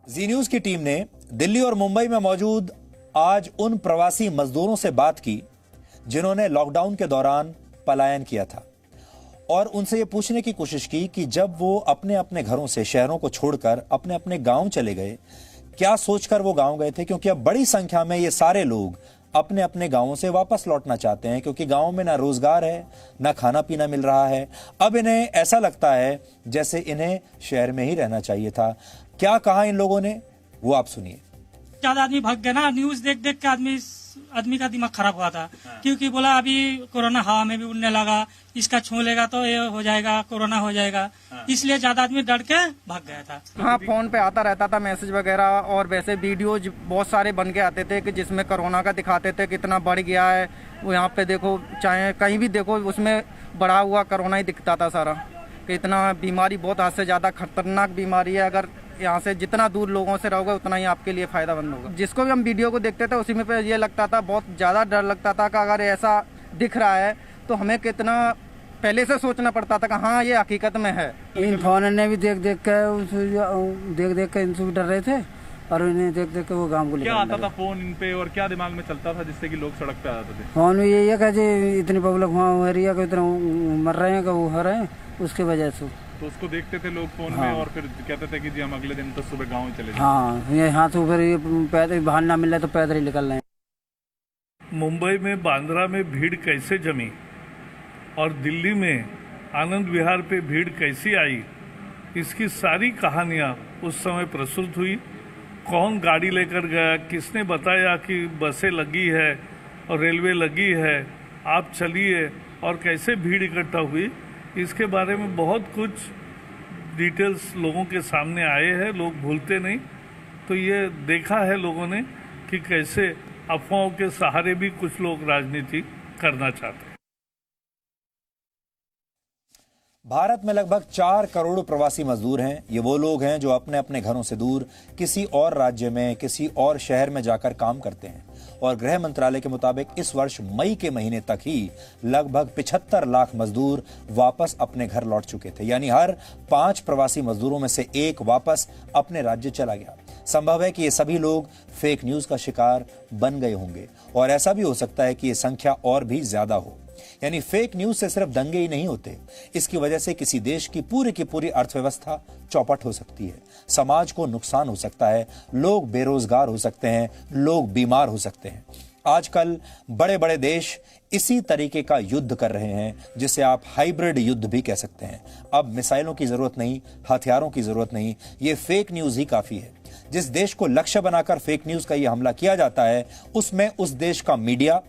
Zee News की टीम ने दिल्ली और मुंबई में मौजूद आज उन प्रवासी मजदूरों से बात की जिन्होंने लॉकडाउन के दौरान पलायन किया था, और उनसे ये पूछने की कोशिश की कि जब वो अपने अपने घरों से, शहरों को छोड़कर अपने अपने गांव चले गए, क्या सोचकर वो गांव गए थे। क्योंकि अब बड़ी संख्या में ये सारे लोग अपने अपने गांवों से वापस लौटना चाहते हैं, क्योंकि गांव में ना रोजगार है, ना खाना पीना मिल रहा है। अब इन्हें ऐसा लगता है जैसे इन्हें शहर में ही रहना चाहिए था। क्या कहा इन लोगों ने, वो आप सुनिए। ज्यादा आदमी भाग गया ना, न्यूज देख देख के आदमी का दिमाग खराब हुआ था। क्योंकि बोला अभी कोरोना हवा में भी उड़ने लगा, इसका छू लेगा तो ये हो जाएगा, कोरोना हो जाएगा, इसलिए ज्यादा आदमी डर के भाग गया था। हाँ, फोन पे आता रहता था मैसेज वगैरह, और वैसे वीडियो बहुत सारे बन के आते थे कि जिसमें कोरोना का दिखाते थे कितना बढ़ गया है। वो यहाँ पे देखो, चाहे कहीं भी देखो, उसमें बढ़ा हुआ कोरोना ही दिखता था सारा, कि इतना बीमारी बहुत हद से ज्यादा खतरनाक बीमारी है। अगर यहाँ से जितना दूर लोगों से रहोगे उतना ही आपके लिए फायदामंद होगा। जिसको भी हम वीडियो को देखते थे उसी में पे ये लगता था, बहुत ज्यादा डर लगता था कि अगर ऐसा दिख रहा है तो हमें कितना पहले से सोचना पड़ता था कि हाँ ये हकीकत में है। इन फोन ने भी देख देख के इनसे भी डर रहे थे, और इन्हें देख देख के वो गाँव को क्या आता था फोन इन पे, और क्या दिमाग में चलता था जिससे कि लोग सड़क पे आते थे। फोन में यही है कि इतनी पब्लिक वहाँ एरिया को इतना मर रहे हैं कि वो हो रहे हैं, उसकी वजह से तो उसको देखते थे लोग फोन में, और फिर कहते थे कि जी हम अगले दिन तो सुबह गाँव चले जाएं। हाँ, ये हाथ ऊपर पैदल बाहर ना मिल रहा तो पैदल ही निकल रहे हैं। मुंबई में बांद्रा में भीड़ कैसे जमी और दिल्ली में आनंद विहार पे भीड़ कैसी आई, इसकी सारी कहानियाँ उस समय प्रस्तुत हुई। कौन गाड़ी लेकर गया, किसने बताया कि बसें लगी है और रेलवे लगी है, आप चलिए और कैसे भीड़ इकट्ठा हुई, इसके बारे में बहुत कुछ डिटेल्स लोगों के सामने आए हैं। लोग भूलते नहीं, तो ये देखा है लोगों ने कि कैसे अफवाहों के सहारे भी कुछ लोग राजनीति करना चाहते हैं। भारत में लगभग 4 करोड़ प्रवासी मजदूर हैं। ये वो लोग हैं जो अपने अपने घरों से दूर किसी और राज्य में, किसी और शहर में जाकर काम करते हैं। और गृह मंत्रालय के मुताबिक इस वर्ष मई के महीने तक ही लगभग 75 लाख मजदूर वापस अपने घर लौट चुके थे। यानी हर 5 प्रवासी मजदूरों में से 1 वापस अपने राज्य चला गया। संभव है कि ये सभी लोग फेक न्यूज का शिकार बन गए होंगे, और ऐसा भी हो सकता है कि ये संख्या और भी ज्यादा हो। यानी फेक न्यूज से सिर्फ दंगे ही नहीं होते, इसकी वजह से किसी देश की पूरी अर्थव्यवस्था चौपट हो सकती है, समाज को नुकसान हो सकता है, लोग बेरोजगार हो सकते हैं, लोग बीमार हो सकते हैं। आजकल बड़े बड़े देश इसी तरीके का युद्ध कर रहे हैं, जिसे आप हाइब्रिड युद्ध भी कह सकते हैं। अब मिसाइलों की जरूरत नहीं, हथियारों की जरूरत नहीं, ये फेक न्यूज ही काफी है। जिस देश को लक्ष्य बनाकर फेक न्यूज का यह हमला किया जाता है, उसमें उस देश का मीडिया,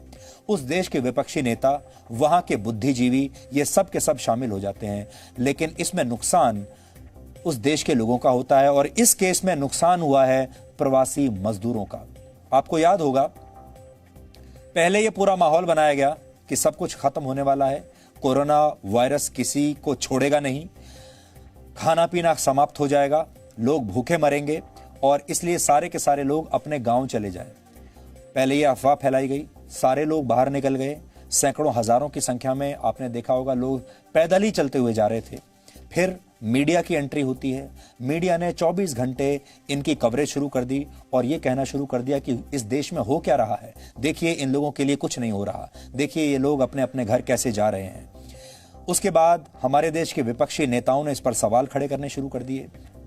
उस देश के विपक्षी नेता, वहां के बुद्धिजीवी, ये सब के सब शामिल हो जाते हैं। लेकिन इसमें नुकसान उस देश के लोगों का होता है, और इस केस में नुकसान हुआ है प्रवासी मजदूरों का। आपको याद होगा, पहले ये पूरा माहौल बनाया गया कि सब कुछ खत्म होने वाला है, कोरोना वायरस किसी को छोड़ेगा नहीं, खाना पीना समाप्त हो जाएगा, लोग भूखे मरेंगे, और इसलिए सारे के सारे लोग अपने गांव चले जाएं। पहले ये अफवाह फैलाई गई, सारे लोग बाहर निकल गए, सैकड़ों हजारों की संख्या में आपने देखा होगा लोग पैदल ही चलते हुए जा रहे थे। फिर मीडिया की एंट्री होती है। मीडिया ने 24 घंटे इनकी कवरेज शुरू कर दी और ये कहना शुरू कर दिया कि इस देश में हो क्या रहा है, देखिए इन लोगों के लिए कुछ नहीं हो रहा, देखिए ये लोग अपने अपने घर कैसे जा रहे हैं। उसके बाद हमारे देश के विपक्षी नेताओं ने इस पर सवाल खड़े करने शुरू कर दिए,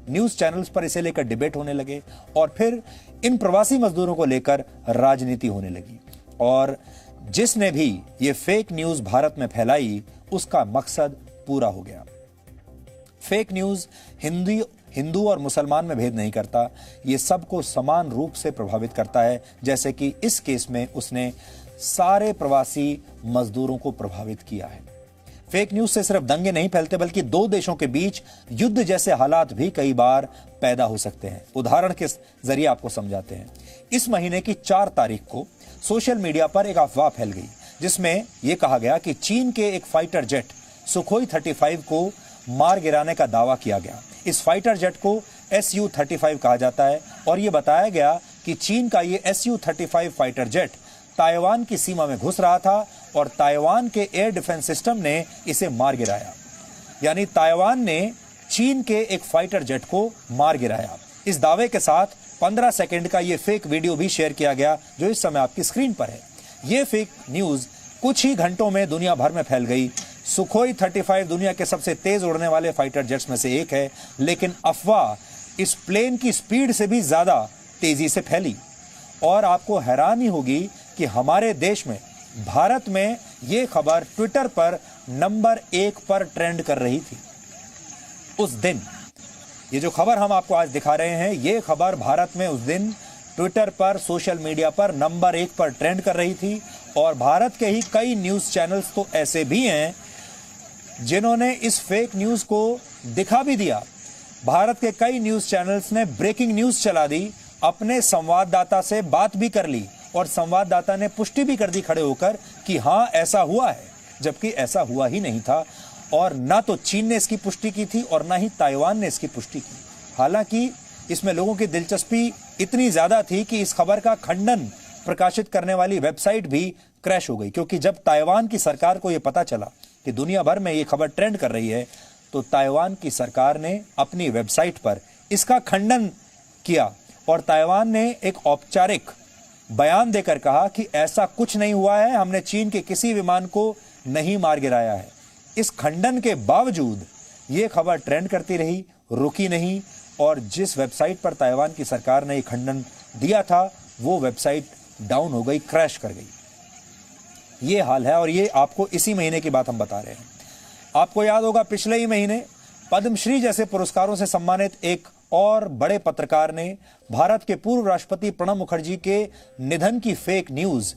न्यूज चैनल्स पर इसे लेकर डिबेट होने लगे, और फिर इन प्रवासी मजदूरों को लेकर राजनीति होने लगी। और जिसने भी ये फेक न्यूज भारत में फैलाई, उसका मकसद पूरा हो गया। फेक न्यूज हिंदू और मुसलमान में भेद नहीं करता, ये सबको समान रूप से प्रभावित करता है, जैसे कि इस केस में उसने सारे प्रवासी मजदूरों को प्रभावित किया है। फेक न्यूज से सिर्फ दंगे नहीं फैलते, बल्कि 2 देशों के बीच युद्ध जैसे हालात भी कई बार पैदा हो सकते हैं। उदाहरण के जरिए आपको समझाते हैं। इस महीने की 4 तारीख को सोशल मीडिया पर एक अफवाह फैल गई, जिसमें यह कहा गया कि चीन के एक फाइटर जेट सुखोई 35 को मार गिराने का दावा किया गया। इस फाइटर जेट को Su-35 कहा जाता है, और यह बताया गया कि चीन का ये Su-35 फाइटर जेट ताइवान की सीमा में घुस रहा था, और ताइवान के एयर डिफेंस सिस्टम ने इसे मार गिराया। यानी ताइवान ने चीन के एक फाइटर जेट को मार गिराया। इस दावे के साथ 15 सेकंड का ये फेक वीडियो भी शेयर किया गया, जो इस समय आपकी स्क्रीन पर है। ये फेक न्यूज कुछ ही घंटों में दुनिया भर में फैल गई। सुखोई 35 दुनिया के सबसे तेज उड़ने वाले फाइटर जेट्स में से एक है, लेकिन अफवाह इस प्लेन की स्पीड से भी ज्यादा तेजी से फैली। और आपको हैरानी होगी कि हमारे देश में, भारत में, यह खबर ट्विटर पर नंबर 1 पर ट्रेंड कर रही थी। उस दिन ये जो खबर हम आपको आज दिखा रहे हैं, ये खबर भारत में उस दिन ट्विटर पर, सोशल मीडिया पर नंबर 1 पर ट्रेंड कर रही थी। और भारत के ही कई न्यूज चैनल्स तो ऐसे भी हैं जिन्होंने इस फेक न्यूज को दिखा भी दिया। भारत के कई न्यूज चैनल्स ने ब्रेकिंग न्यूज चला दी, अपने संवाददाता से बात भी कर ली, और संवाददाता ने पुष्टि भी कर दी खड़े होकर कि हां ऐसा हुआ है, जबकि ऐसा हुआ ही नहीं था। और ना तो चीन ने इसकी पुष्टि की थी और ना ही ताइवान ने इसकी पुष्टि की। हालांकि इसमें लोगों की दिलचस्पी इतनी ज्यादा थी कि इस खबर का खंडन प्रकाशित करने वाली वेबसाइट भी क्रैश हो गई, क्योंकि जब ताइवान की सरकार को यह पता चला कि दुनिया भर में यह खबर ट्रेंड कर रही है, तो ताइवान की सरकार ने अपनी वेबसाइट पर इसका खंडन किया, और ताइवान ने एक औपचारिक बयान देकर कहा कि ऐसा कुछ नहीं हुआ है, हमने चीन के किसी विमान को नहीं मार गिराया है। इस खंडन के बावजूद यह खबर ट्रेंड करती रही, रुकी नहीं, और जिस वेबसाइट पर ताइवान की सरकार ने यह खंडन दिया था, वो वेबसाइट डाउन हो गई, क्रैश कर गई। ये हाल है, और ये आपको इसी महीने की बात हम बता रहे हैं। आपको याद होगा, पिछले ही महीने पद्मश्री जैसे पुरस्कारों से सम्मानित एक और बड़े पत्रकार ने भारत के पूर्व राष्ट्रपति प्रणब मुखर्जी के निधन की फेक न्यूज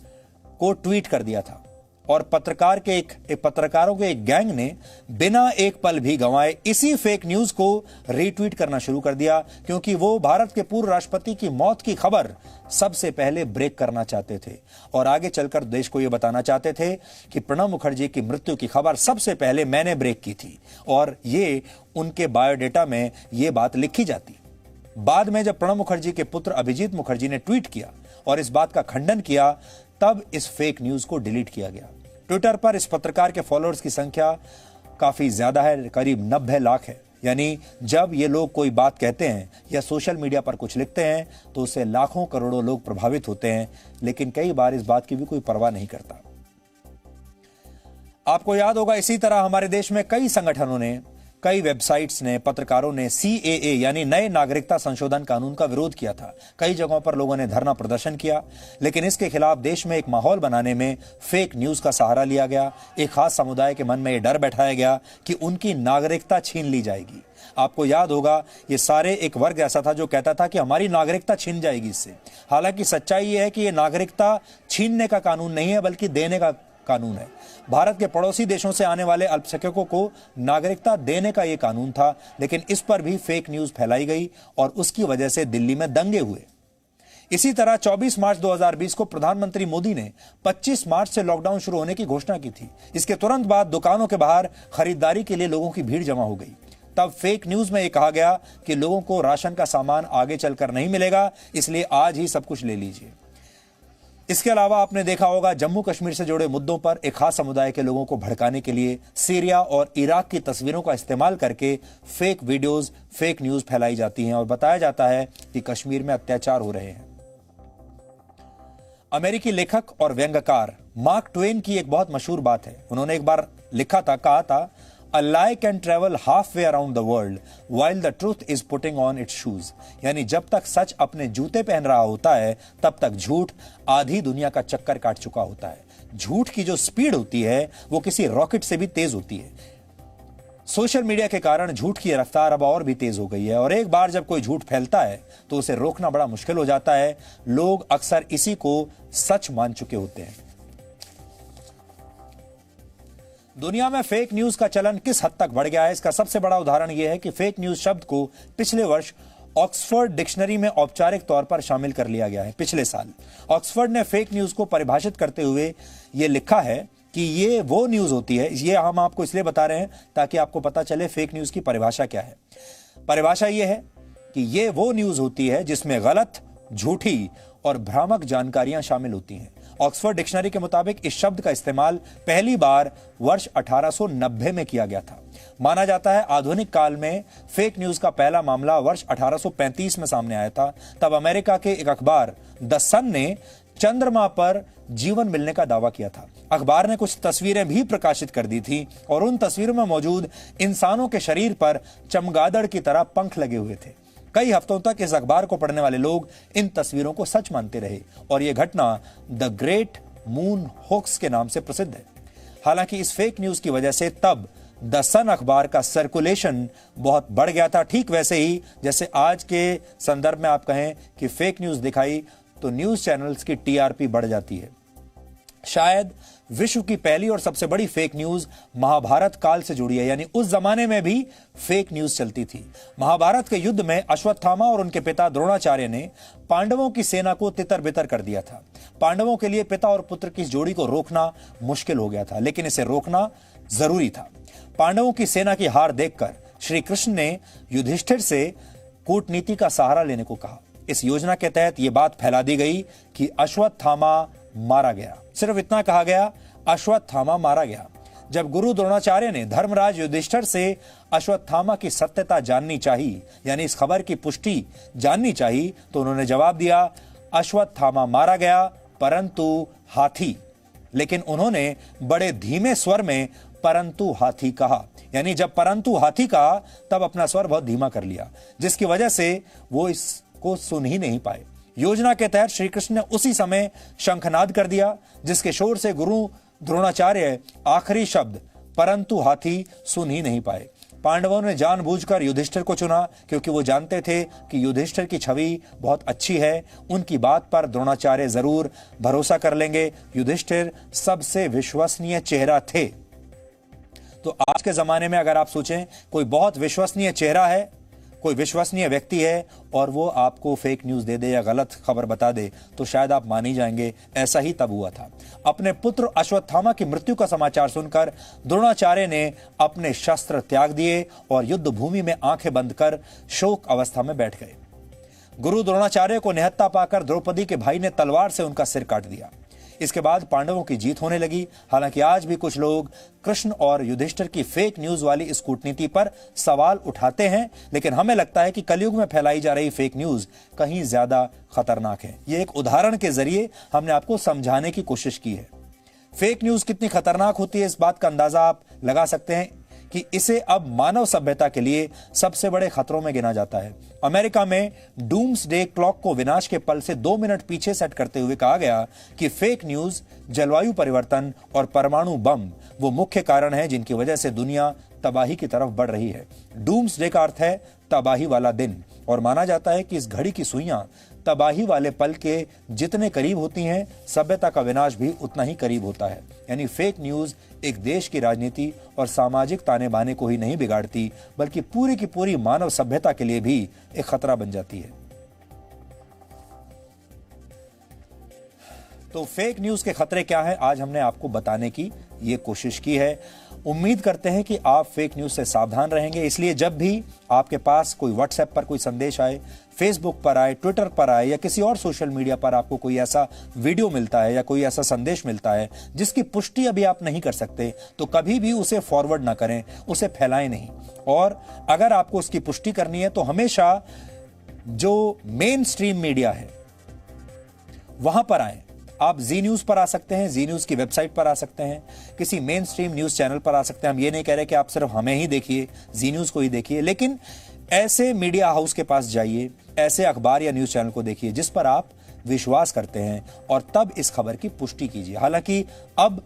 को ट्वीट कर दिया था। और पत्रकारों के एक गैंग ने बिना एक पल भी गंवाए इसी फेक न्यूज को रीट्वीट करना शुरू कर दिया, क्योंकि वो भारत के पूर्व राष्ट्रपति की मौत की खबर सबसे पहले ब्रेक करना चाहते थे और आगे चलकर देश को यह बताना चाहते थे कि प्रणब मुखर्जी की मृत्यु की खबर सबसे पहले मैंने ब्रेक की थी, और ये उनके बायोडेटा में यह बात लिखी जाती। बाद में जब प्रणब मुखर्जी के पुत्र अभिजीत मुखर्जी ने ट्वीट किया और इस बात का खंडन किया, तब इस फेक न्यूज को डिलीट किया गया। ट्विटर पर इस पत्रकार के फॉलोअर्स की संख्या काफी ज्यादा है, करीब 90 लाख है। यानी जब ये लोग कोई बात कहते हैं या सोशल मीडिया पर कुछ लिखते हैं तो उससे लाखों करोड़ों लोग प्रभावित होते हैं, लेकिन कई बार इस बात की भी कोई परवाह नहीं करता। आपको याद होगा, इसी तरह हमारे देश में कई संगठनों ने, कई वेबसाइट्स ने, पत्रकारों ने CAA यानी नए नागरिकता संशोधन कानून का विरोध किया था। कई जगहों पर लोगों ने धरना प्रदर्शन किया, लेकिन इसके खिलाफ देश में एक माहौल बनाने में फेक न्यूज का सहारा लिया गया। एक खास समुदाय के मन में यह डर बैठाया गया कि उनकी नागरिकता छीन ली जाएगी। आपको याद होगा, ये सारे एक वर्ग ऐसा था जो कहता था कि हमारी नागरिकता छीन जाएगी इससे। हालांकि सच्चाई यह है कि यह नागरिकता छीनने का कानून नहीं है, बल्कि देने का कानून है। भारत के पड़ोसी देशों से आने वाले अल्पसंख्यकों को नागरिकता देने का यह कानून था, लेकिन इस पर भी फेक न्यूज फैलाई गई और उसकी वजह से दिल्ली में दंगे हुए। इसी तरह 24 मार्च 2020 को प्रधानमंत्री मोदी ने 25 मार्च से लॉकडाउन शुरू होने की घोषणा की थी। इसके तुरंत बाद दुकानों के बाहर खरीदारी के लिए लोगों की भीड़ जमा हो गई। तब फेक न्यूज में यह कहा गया कि लोगों को राशन का सामान आगे चलकर नहीं मिलेगा, इसलिए आज ही सब कुछ ले लीजिए। इसके अलावा आपने देखा होगा, जम्मू कश्मीर से जुड़े मुद्दों पर एक खास समुदाय के लोगों को भड़काने के लिए सीरिया और इराक की तस्वीरों का इस्तेमाल करके फेक वीडियोस, फेक न्यूज फैलाई जाती हैं और बताया जाता है कि कश्मीर में अत्याचार हो रहे हैं। अमेरिकी लेखक और व्यंग्यकार मार्क ट्वेन की एक बहुत मशहूर बात है। उन्होंने एक बार लिखा था, कहा था, A lie can travel halfway around the world while the truth is putting on its shoes। यानी जब तक सच अपने जूते पहन रहा होता है, तब तक झूठ आधी दुनिया का चक्कर काट चुका होता है। झूठ की जो स्पीड होती है वो किसी रॉकेट से भी तेज होती है। सोशल मीडिया के कारण झूठ की रफ्तार अब और भी तेज हो गई है और एक बार जब कोई झूठ फैलता है तो उसे रोकना बड़ा मुश्किल हो जाता है। लोग अक्सर इसी को सच मान चुके होते हैं। दुनिया में फेक न्यूज का चलन किस हद तक बढ़ गया है, इसका सबसे बड़ा उदाहरण यह है कि फेक न्यूज शब्द को पिछले वर्ष ऑक्सफोर्ड डिक्शनरी में औपचारिक तौर पर शामिल कर लिया गया है। पिछले साल ऑक्सफोर्ड ने फेक न्यूज को परिभाषित करते हुए यह लिखा है कि ये वो न्यूज होती है, ये हम आपको इसलिए बता रहे हैं ताकि आपको पता चले फेक न्यूज की परिभाषा क्या है। परिभाषा यह है कि ये वो न्यूज होती है जिसमें गलत, झूठी और भ्रामक जानकारियां शामिल होती हैं। ऑक्सफोर्ड डिक्शनरी के मुताबिक इस शब्द का इस्तेमाल पहली बार वर्ष 1890 में किया गया था। माना जाता है आधुनिक काल में फेक न्यूज का पहला मामला वर्ष 1835 में सामने आया था। तब अमेरिका के एक अखबार द सन ने चंद्रमा पर जीवन मिलने का दावा किया था। अखबार ने कुछ तस्वीरें भी प्रकाशित कर दी थी और उन तस्वीरों में मौजूद इंसानों के शरीर पर चमगादड़ की तरह पंख लगे हुए थे। कई हफ्तों तक इस अखबार को पढ़ने वाले लोग इन तस्वीरों को सच मानते रहे और यह घटना द ग्रेट मून होक्स के नाम से प्रसिद्ध है। हालांकि इस फेक न्यूज की वजह से तब द सन अखबार का सर्कुलेशन बहुत बढ़ गया था। ठीक वैसे ही जैसे आज के संदर्भ में आप कहें कि फेक न्यूज दिखाई तो न्यूज चैनल्स की टीआरपी बढ़ जाती है। शायद विश्व की पहली और सबसे बड़ी फेक न्यूज महाभारत काल से जुड़ी है, यानी उस जमाने में भी फेक न्यूज चलती थी। महाभारत के युद्ध में अश्वत्थामा और उनके पिता द्रोणाचार्य ने पांडवों की सेना को तितर बितर कर दिया था। पांडवों के लिए पिता और पुत्र की जोड़ी को रोकना मुश्किल हो गया था, लेकिन इसे रोकना जरूरी था। पांडवों की सेना की हार देखकर श्री कृष्ण ने युधिष्ठिर से कूटनीति का सहारा लेने को कहा। इस योजना के तहत यह बात फैला दी गई कि अश्वत्थामा मारा गया। सिर्फ इतना कहा गया, अश्वत्थामा मारा गया। जब गुरु द्रोणाचार्य ने धर्मराज युधिष्ठिर से अश्वत्थामा की सत्यता जाननी चाहिए, यानी इस खबर की पुष्टि जाननी चाहिए, तो उन्होंने जवाब दिया, अश्वत्थामा मारा गया परंतु हाथी। लेकिन उन्होंने बड़े धीमे स्वर में परंतु हाथी कहा, यानी जब परंतु हाथी कहा तब अपना स्वर बहुत धीमा कर लिया, जिसकी वजह से वो इसको सुन ही नहीं पाए। योजना के तहत श्री कृष्ण ने उसी समय शंखनाद कर दिया, जिसके शोर से गुरु द्रोणाचार्य आखिरी शब्द परंतु हाथी सुन ही नहीं पाए। पांडवों ने जानबूझकर युधिष्ठिर को चुना क्योंकि वो जानते थे कि युधिष्ठिर की छवि बहुत अच्छी है, उनकी बात पर द्रोणाचार्य जरूर भरोसा कर लेंगे। युधिष्ठिर सबसे विश्वसनीय चेहरा थे। तो आज के जमाने में अगर आप सोचें कोई बहुत विश्वसनीय चेहरा है, कोई विश्वसनीय व्यक्ति है और वो आपको फेक न्यूज दे दे या गलत खबर बता दे तो शायद आप मान ही जाएंगे। ऐसा ही तब हुआ था। अपने पुत्र अश्वत्थामा की मृत्यु का समाचार सुनकर द्रोणाचार्य ने अपने शस्त्र त्याग दिए और युद्ध भूमि में आंखें बंद कर शोक अवस्था में बैठ गए। गुरु द्रोणाचार्य को निहत्था पाकर द्रौपदी के भाई ने तलवार से उनका सिर काट दिया। इसके बाद पांडवों की जीत होने लगी। हालांकि आज भी कुछ लोग कृष्ण और युधिष्ठिर की फेक न्यूज वाली इस कूटनीति पर सवाल उठाते हैं, लेकिन हमें लगता है कि कलयुग में फैलाई जा रही फेक न्यूज कहीं ज्यादा खतरनाक है। ये एक उदाहरण के जरिए हमने आपको समझाने की कोशिश की है। फेक न्यूज कितनी खतरनाक होती है, इस बात का अंदाजा आप लगा सकते हैं कि इसे अब मानव सभ्यता के लिए सबसे बड़े खतरों में गिना जाता है। अमेरिका में डूम्सडे क्लॉक को विनाश के पल से 2 मिनट पीछे सेट करते हुए कहा गया कि फेक न्यूज, जलवायु परिवर्तन और परमाणु बम वो मुख्य कारण हैं जिनकी वजह से दुनिया तबाही की तरफ बढ़ रही है। डूम्सडे का अर्थ है तबाही वाला दिन, और माना जाता है कि इस घड़ी की सुइयां तबाही वाले पल के जितने करीब होती हैं, सभ्यता का विनाश भी उतना ही करीब होता है। यानी फेक न्यूज एक देश की राजनीति और सामाजिक ताने बाने को ही नहीं बिगाड़ती, बल्कि पूरी की पूरी मानव सभ्यता के लिए भी एक खतरा बन जाती है। तो फेक न्यूज के खतरे क्या हैं, आज हमने आपको बताने की ये कोशिश की है। उम्मीद करते हैं कि आप फेक न्यूज से सावधान रहेंगे। इसलिए जब भी आपके पास कोई व्हाट्सएप पर कोई संदेश आए, फेसबुक पर आए, ट्विटर पर आए या किसी और सोशल मीडिया पर आपको कोई ऐसा वीडियो मिलता है या कोई ऐसा संदेश मिलता है जिसकी पुष्टि अभी आप नहीं कर सकते, तो कभी भी उसे फॉरवर्ड ना करें, उसे फैलाएं नहीं। और अगर आपको उसकी पुष्टि करनी है तो हमेशा जो मेन स्ट्रीम मीडिया है वहां पर आए। आप जी न्यूज पर आ सकते हैं, जी न्यूज की वेबसाइट पर आ सकते हैं, किसी मेन स्ट्रीम न्यूज चैनल पर आ सकते हैं। हम ये नहीं कह रहे कि आप सिर्फ हमें ही देखिए, जी न्यूज को ही देखिए, लेकिन ऐसे मीडिया हाउस के पास जाइए, ऐसे अखबार या न्यूज चैनल को देखिए जिस पर आप विश्वास करते हैं और तब इस खबर की पुष्टि कीजिए। हालांकि अब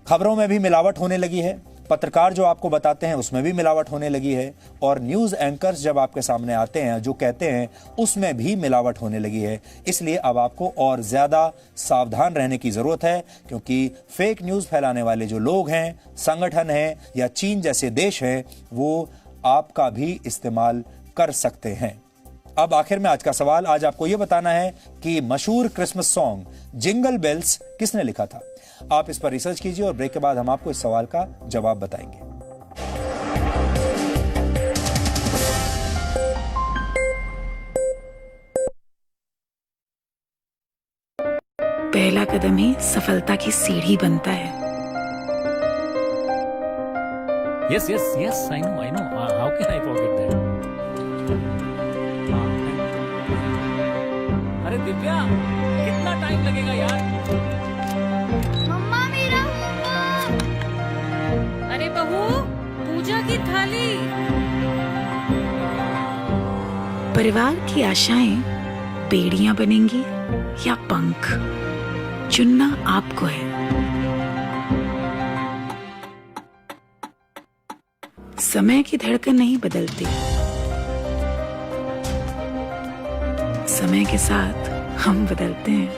खबरों में भी मिलावट होने लगी है, पत्रकार जो आपको बताते हैं उसमें भी मिलावट होने लगी है, और न्यूज एंकर्स जब आपके सामने आते हैं जो कहते हैं उसमें भी मिलावट होने लगी है। इसलिए अब आपको और ज्यादा सावधान रहने की जरूरत है, क्योंकि फेक न्यूज फैलाने वाले जो लोग हैं, संगठन हैं या चीन जैसे देश हैं, वो आपका भी इस्तेमाल कर सकते हैं। अब आखिर में आज का सवाल, आज आपको यह बताना है कि मशहूर क्रिसमस सॉन्ग जिंगल बेल्स किसने लिखा था। आप इस पर रिसर्च कीजिए और ब्रेक के बाद हम आपको इस सवाल का जवाब बताएंगे। पहला कदम ही सफलता की सीढ़ी बनता है। Yes, I know. How can I forget that? अरे दिव्या, कितना टाइम लगेगा यार? मम्मा मेरा होमवर्क। अरे बहू, पूजा की थाली। परिवार की आशाएं बेड़ियां बनेंगी या पंख, चुनना आपको है। समय की धड़कन नहीं बदलती, समय के साथ हम बदलते हैं।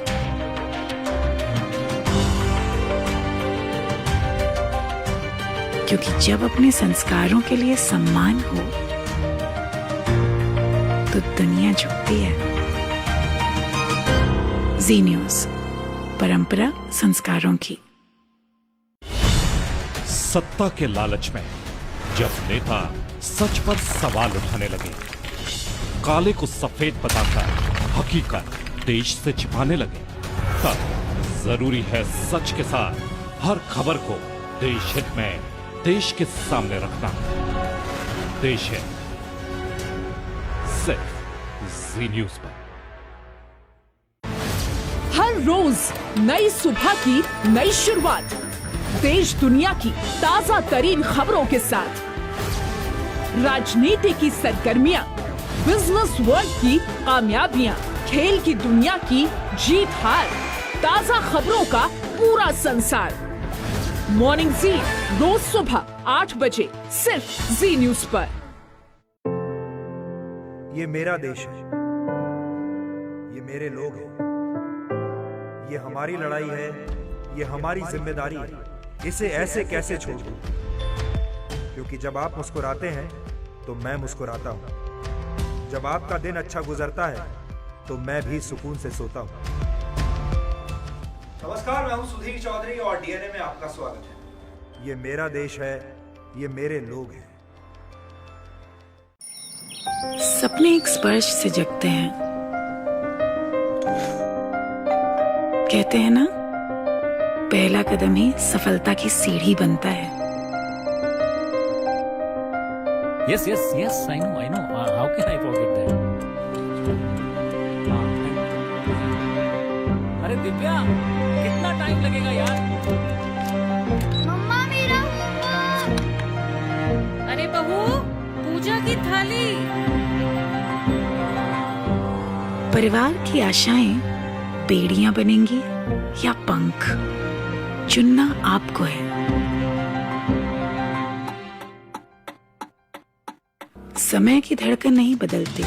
क्योंकि जब अपने संस्कारों के लिए सम्मान हो तो दुनिया झुकती है। जी न्यूज, परंपरा संस्कारों की। सत्ता के लालच में जब नेता सच पर सवाल उठाने लगे, काले को सफेद बताकर हकीकत देश से छिपाने लगे, तब जरूरी है सच के साथ हर खबर को देश हित में देश के सामने रखना। देश है सिर्फ जी न्यूज पर। हर रोज नई सुबह की नई शुरुआत, देश दुनिया की ताजा तरीन खबरों के साथ, राजनीति की सरगर्मियां, बिजनेस वर्ल्ड की कामयाबियां, खेल की दुनिया की जीत हार, ताजा खबरों का पूरा संसार। मॉर्निंग जी रोज सुबह 8 बजे सिर्फ जी न्यूज पर। ये मेरा देश है, ये मेरे लोग हैं, ये हमारी लड़ाई है, ये हमारी जिम्मेदारी है। इसे ऐसे कैसे छोड़ दूं? क्योंकि जब आप मुस्कुराते हैं तो मैं मुस्कुराता हूं। जब आपका दिन अच्छा गुजरता है तो मैं भी सुकून से सोता हूं। नमस्कार, मैं हूं सुधीर चौधरी और डीएनए में आपका स्वागत है। ये मेरा देश है, ये मेरे लोग हैं। सपने एक स्पर्श से जगते हैं। कहते हैं ना, पहला कदम ही सफलता की सीढ़ी बनता है। Yes, yes, yes, I know. How can I forget that? अरे दिव्या, कितना टाइम लगेगा यार? मम्मा मेरा होमवर्क। अरे बहू, पूजा की थाली। परिवार की आशाएं बेड़ियां बनेंगी या पंख, चुनना आपको है। समय की धड़कन नहीं बदलती,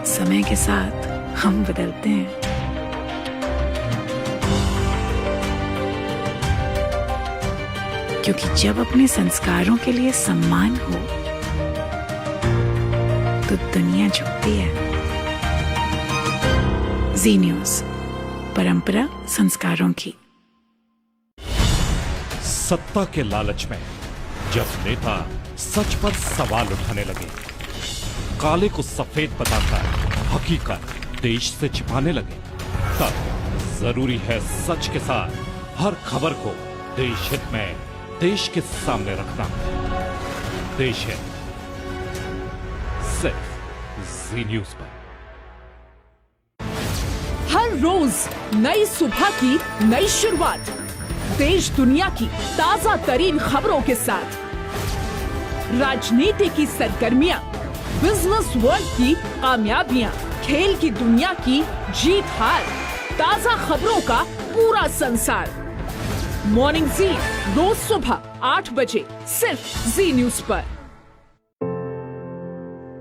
समय के साथ हम बदलते हैं। क्योंकि जब अपने संस्कारों के लिए सम्मान हो तो दुनिया झुकती है। जी न्यूज, परंपरा संस्कारों की। सत्ता के लालच में जब नेता सच पर सवाल उठाने लगे, काले को सफेद बताकर हकीकत देश से छिपाने लगे, तब जरूरी है सच के साथ हर खबर को देश हित में देश के सामने रखना। देश हित सिर्फ जी न्यूज पर। हर रोज नई सुबह की नई शुरुआत, देश दुनिया की ताजा तरीन खबरों के साथ, राजनीति की सरगर्मियां, बिजनेस वर्ल्ड की कामयाबियां, खेल की दुनिया की जीत हार, ताजा खबरों का पूरा संसार। मॉर्निंग जी रोज सुबह 8 बजे सिर्फ जी न्यूज पर।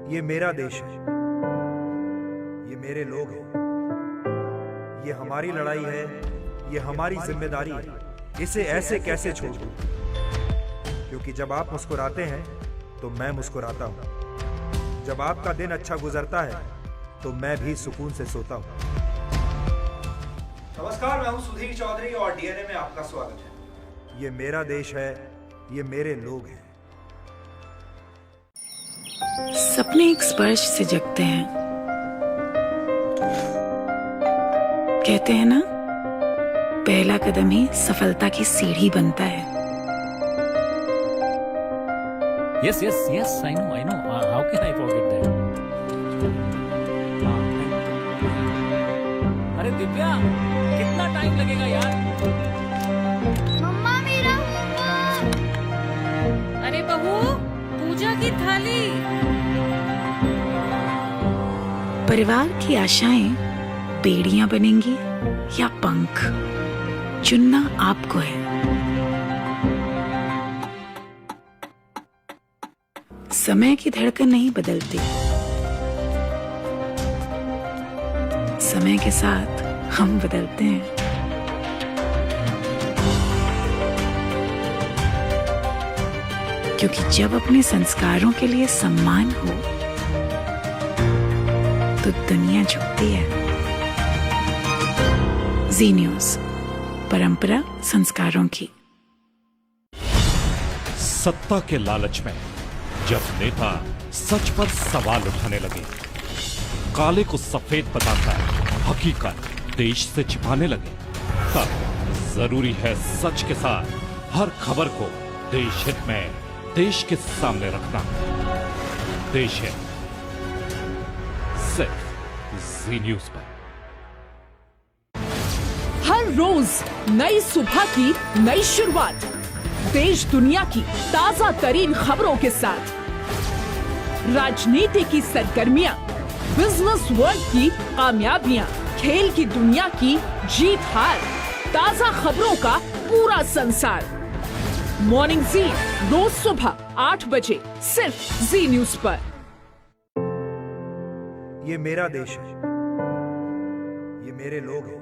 ये मेरा देश है, ये मेरे लोग हैं, ये हमारी लड़ाई है, ये हमारी जिम्मेदारी है। इसे ऐसे कैसे छोड़ दूं? क्योंकि जब आप मुस्कुराते हैं तो मैं मुस्कुराता हूं। जब आपका दिन अच्छा गुजरता है तो मैं भी सुकून से सोता हूं। नमस्कार, मैं हूं सुधीर चौधरी और डीएनए में आपका स्वागत है। ये मेरा देश है, ये मेरे लोग हैं। सपने एक स्पर्श से जगते हैं। कहते हैं ना, पहला कदम ही सफलता की सीढ़ी बनता है। Yes, I know. How can I forget that? अरे दिव्या, कितना टाइम लगेगा यार? मम्मा मेरा होमवर्क। अरे बहू, पूजा की थाली। परिवार की आशाएं बेड़ियां बनेंगी या पंख, चुनना आपको है। समय की धड़कन नहीं बदलती, समय के साथ हम बदलते हैं। क्योंकि जब अपने संस्कारों के लिए सम्मान हो तो दुनिया झुकती है। जी न्यूज, परंपरा संस्कारों की। सत्ता के लालच में जब नेता सच पर सवाल उठाने लगे, काले को सफेद बताकर हकीकत देश से छिपाने लगे, तब जरूरी है सच के साथ हर खबर को देश हित में देश के सामने रखना। देश हित सिर्फ जी न्यूज पर। हर रोज नई सुबह की नई शुरुआत, देश दुनिया की ताजा तरीन खबरों के साथ, राजनीति की सरगर्मियां, बिजनेस वर्ल्ड की कामयाबियां, खेल की दुनिया की जीत हार, ताजा खबरों का पूरा संसार। मॉर्निंग जी रोज सुबह 8 बजे सिर्फ जी न्यूज पर। ये मेरा देश है, ये मेरे लोग हैं,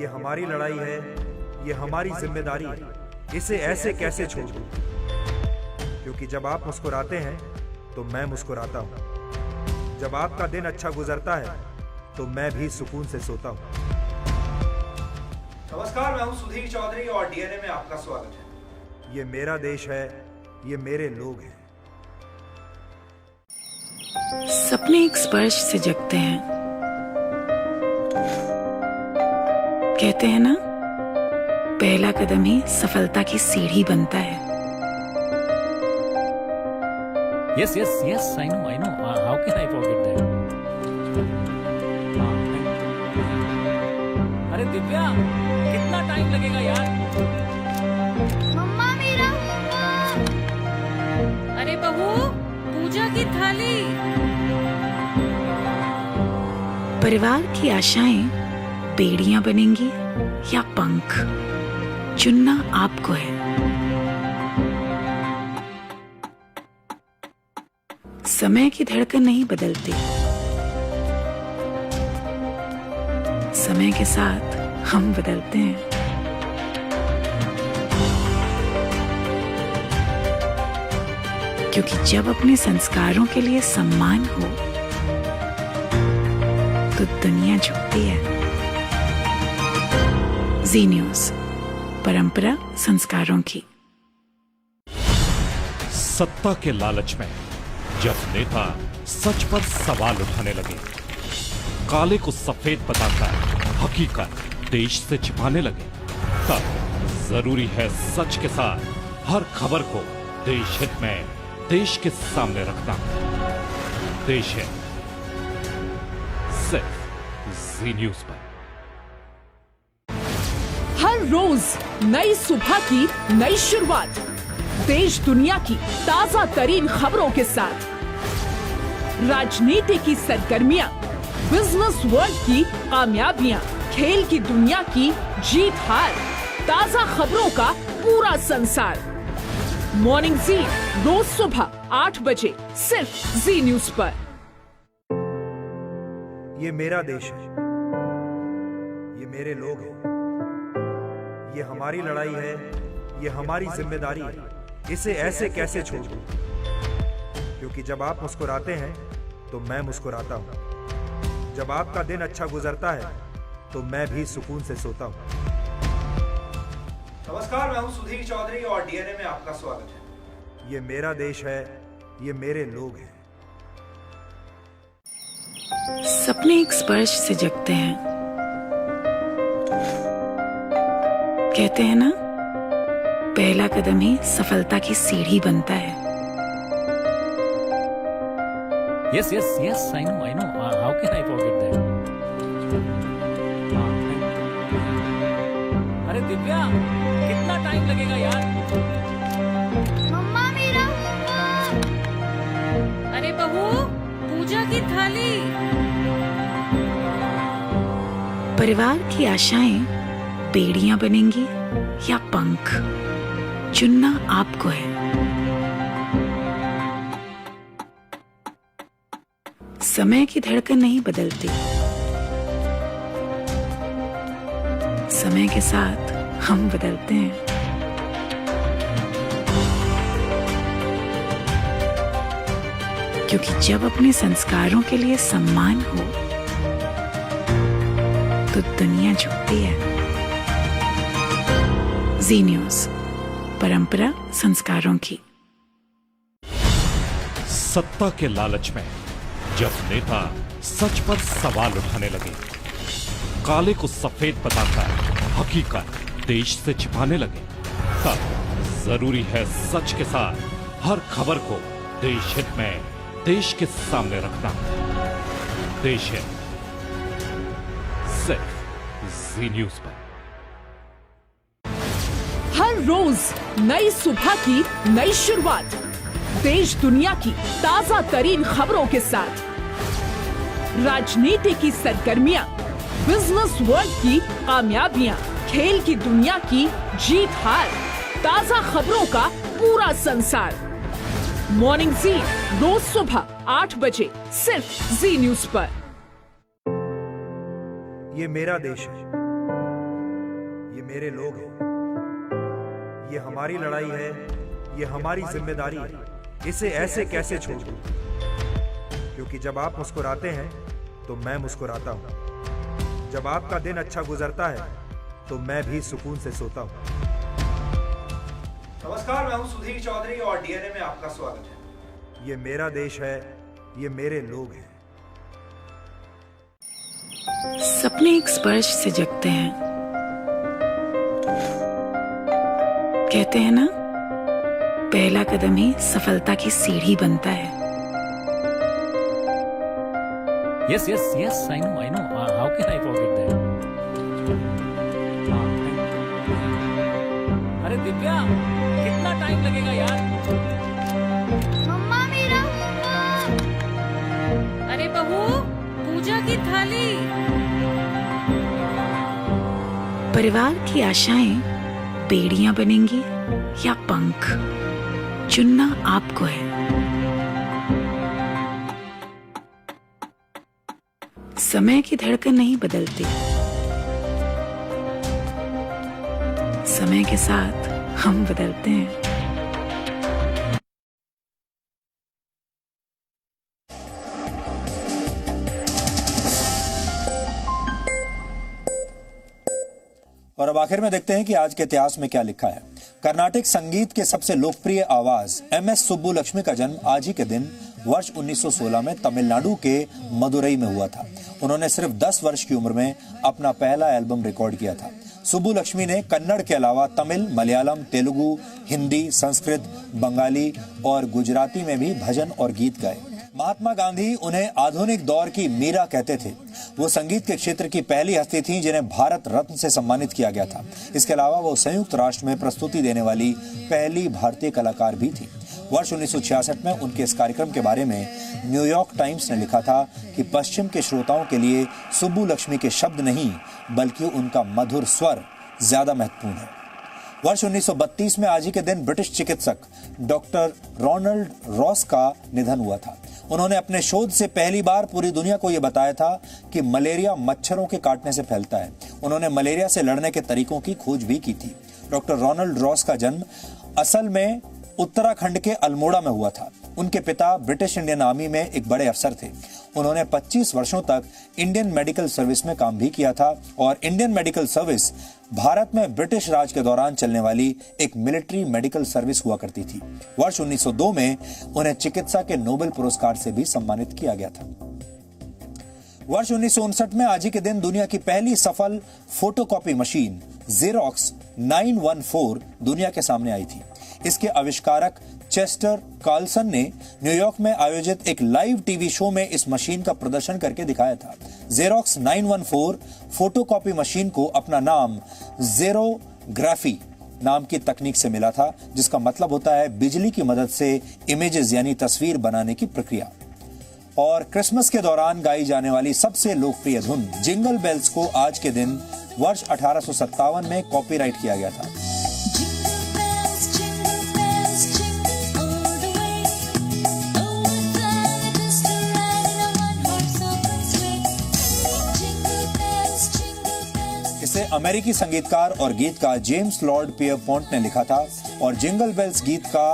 ये हमारी लड़ाई है, ये हमारी जिम्मेदारी है। इसे ऐसे कैसे छोड़ दूं? क्योंकि जब आप मुस्कुराते हैं तो मैं मुस्कुराता हूं। जब आपका दिन अच्छा गुजरता है तो मैं भी सुकून से सोता हूं। नमस्कार, मैं हूं सुधीर चौधरी और डीएनए में आपका स्वागत है। ये मेरा देश है, ये मेरे लोग हैं। सपने एक स्पर्श से जगते हैं। कहते हैं ना, पहला कदम ही सफलता की सीढ़ी बनता है। Yes, yes, yes. I know. How can I forget that? अरे दिव्या, कितना टाइम लगेगा यार? मम्मा मेरा होमवर्क। अरे बहू, पूजा की थाली। परिवार की आशाएं बेड़ियां बनेंगी या पंख, चुनना आपको है। समय की धड़कन नहीं बदलती, समय के साथ हम बदलते हैं। क्योंकि जब अपने संस्कारों के लिए सम्मान हो तो दुनिया झुकती है। जी न्यूज, परंपरा संस्कारों की। सत्ता के लालच में जब नेता सच पर सवाल उठाने लगे, काले को सफेद बताकर हकीकत देश से छिपाने लगे, तब जरूरी है सच के साथ हर खबर को देश हित में देश के सामने रखना। देश है सिर्फ जी न्यूज पर। हर रोज नई सुबह की नई शुरुआत, देश दुनिया की ताजा तरीन खबरों के साथ, राजनीति की सरगर्मियां, बिजनेस वर्ल्ड की कामयाबियां, खेल की दुनिया की जीत हार, ताजा खबरों का पूरा संसार। मॉर्निंग जी रोज सुबह 8 बजे सिर्फ जी न्यूज पर। ये मेरा देश है, ये मेरे लोग हैं, ये हमारी लड़ाई है, ये हमारी जिम्मेदारी है। इसे ऐसे कैसे छोड़ दूं? क्योंकि जब आप मुस्कुराते हैं तो मैं मुस्कुराता हूं। जब आपका दिन अच्छा गुजरता है तो मैं भी सुकून से सोता हूं। नमस्कार, मैं हूं सुधीर चौधरी और डीएनए में आपका स्वागत है। ये मेरा देश है, ये मेरे लोग हैं। सपने एक स्पर्श से जगते हैं। कहते हैं ना, पहला कदम ही सफलता की सीढ़ी बनता है। Yes, I know. How can I forget that? अरे दिव्या, कितना टाइम लगेगा यार? मम्मा मेरा होमवर्क। अरे बहू, पूजा की थाली। परिवार की आशाएं बेड़ियां बनेंगी या पंख, चुनना आपको है। समय की धड़कन नहीं बदलती, समय के साथ हम बदलते हैं। क्योंकि जब अपने संस्कारों के लिए सम्मान हो तो दुनिया झुकती है। जी न्यूज, परंपरा संस्कारों की। सत्ता के लालच में जब नेता सच पर सवाल उठाने लगे, काले को सफेद बताकर हकीकत देश से छिपाने लगे, तब जरूरी है सच के साथ हर खबर को देश हित में देश के सामने रखना। देश है सिर्फ जी न्यूज पर। हर रोज नई सुबह की नई शुरुआत, देश दुनिया की ताजा तरीन खबरों के साथ, राजनीति की सरगर्मियां, बिजनेस वर्ल्ड की कामयाबियां, खेल की दुनिया की जीत हार, ताजा खबरों का पूरा संसार। मॉर्निंग जी रोज सुबह 8 बजे सिर्फ जी न्यूज पर। ये मेरा देश है, ये मेरे लोग हैं, ये हमारी लड़ाई है, ये हमारी जिम्मेदारी है। इसे ऐसे कैसे छोड़ दूं? क्योंकि जब आप मुस्कुराते हैं तो मैं मुस्कुराता हूं। जब आपका दिन अच्छा गुजरता है तो मैं भी सुकून से सोता हूं। नमस्कार, मैं हूं सुधीर चौधरी और डीएनए में आपका स्वागत है। ये मेरा देश है, ये मेरे लोग हैं। सपने एक स्पर्श से जगते हैं। कहते हैं ना, पहला कदम ही सफलता की सीढ़ी बनता है। Yes, yes, yes. I know. How can I forget that? अरे दिव्या, कितना टाइम लगेगा यार? मम्मा मेरा होमवर्क। अरे बहू, पूजा की थाली। परिवार की आशाएं बेड़ियां बनेंगी या पंख, चुनना आपको है। समय की धड़कन नहीं बदलती, समय के साथ हम बदलते हैं। और अब आखिर में देखते हैं कि आज के इतिहास में क्या लिखा है। कर्नाटक संगीत के सबसे लोकप्रिय आवाज एमएस सुब्बुलक्ष्मी का जन्म आज ही के दिन वर्ष 1916 में तमिलनाडु के मदुरई में हुआ था। उन्होंने सिर्फ 10 वर्ष की उम्र में अपना पहला एल्बम रिकॉर्ड किया था। सुब्बुलक्ष्मी ने कन्नड़ के अलावा तमिल, मलयालम, तेलुगु, हिंदी, संस्कृत, बंगाली और गुजराती में भी भजन और गीत गाए। महात्मा गांधी उन्हें आधुनिक दौर की मीरा कहते थे। वो संगीत के क्षेत्र की पहली हस्ती थी जिन्हें भारत रत्न से सम्मानित किया गया था। इसके अलावा वो संयुक्त राष्ट्र में प्रस्तुति देने वाली पहली भारतीय कलाकार भी थी। वर्ष 1966 में उनके इस कार्यक्रम के बारे में न्यूयॉर्क टाइम्स ने लिखा था कि पश्चिम के श्रोताओं के लिए सुब्बुलक्ष्मी के शब्द नहीं बल्कि उनका मधुर स्वर ज्यादा महत्वपूर्ण है। वर्ष 1932 में आज ही के दिन ब्रिटिश चिकित्सक डॉक्टर रोनाल्ड रॉस का निधन हुआ था। उन्होंने अपने शोध से पहली बार पूरी दुनिया को यह बताया था कि मलेरिया मच्छरों के काटने से फैलता है। उन्होंने मलेरिया से लड़ने के तरीकों की खोज भी की थी। डॉक्टर रोनाल्ड रॉस का जन्म असल में उत्तराखंड के अल्मोड़ा में हुआ था। उनके पिता ब्रिटिश इंडियन आर्मी में एक बड़े अफसर थे। उन्होंने 25 वर्षों तक इंडियन मेडिकल सर्विस में काम भी किया था और इंडियन मेडिकल सर्विस भारत में ब्रिटिश राज के दौरान चलने वाली एक मिलिट्री मेडिकल सर्विस हुआ करती थी। वर्ष 1902 में उन्हें चिकित्सा के नोबेल पुरस्कार से भी सम्मानित किया गया था। वर्ष 1959 में आज ही के दिन दुनिया की पहली सफल फोटोकॉपी मशीन जेरोक्स 914 दुनिया के सामने आई थी। इसके आविष्कारक चेस्टर कार्लसन ने न्यूयॉर्क में आयोजित एक लाइव टीवी शो में इस मशीन का प्रदर्शन करके दिखाया था। जेरोक्स 914 फोटोकॉपी मशीन को अपना नाम जेरोग्राफी नाम की तकनीक से मिला था, जिसका मतलब होता है बिजली की मदद से इमेजेस यानी तस्वीर बनाने की प्रक्रिया। और क्रिसमस के दौरान गाई जाने वाली सबसे लोकप्रिय धुन जिंगल बेल्स को आज के दिन वर्ष 1857 में कॉपीराइट किया गया था। इसे अमेरिकी संगीतकार और गीतकार जेम्स लॉर्ड पियरपॉन्ट ने लिखा था और जिंगल बेल्स गीत का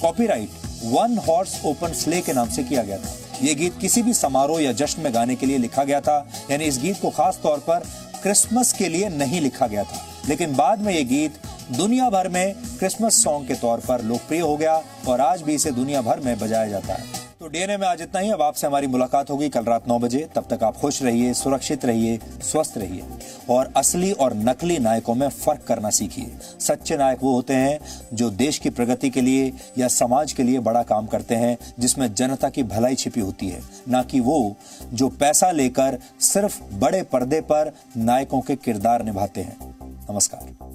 copyright one horse open slay के नाम से किया गया था। यह गीत किसी भी समारोह या जश्न में गाने के लिए लिखा गया था, यानी इस गीत को खास तौर पर क्रिसमस के लिए नहीं लिखा गया था। लेकिन बाद में यह गीत दुनिया भर में क्रिसमस सॉन्ग के तौर पर लोकप्रिय हो गया और आज भी इसे दुनिया भर में बजाया जाता है। तो डीएनए में आज इतना ही। अब आपसे हमारी मुलाकात होगी कल रात 9 बजे। तब तक आप खुश रहिए, सुरक्षित रहिए, स्वस्थ रहिए और असली और नकली नायकों में फर्क करना सीखिए। सच्चे नायक वो होते हैं जो देश की प्रगति के लिए या समाज के लिए बड़ा काम करते हैं, जिसमें जनता की भलाई छिपी होती है, ना कि वो जो पैसा लेकर सिर्फ बड़े पर्दे पर नायकों के किरदार निभाते हैं। नमस्कार।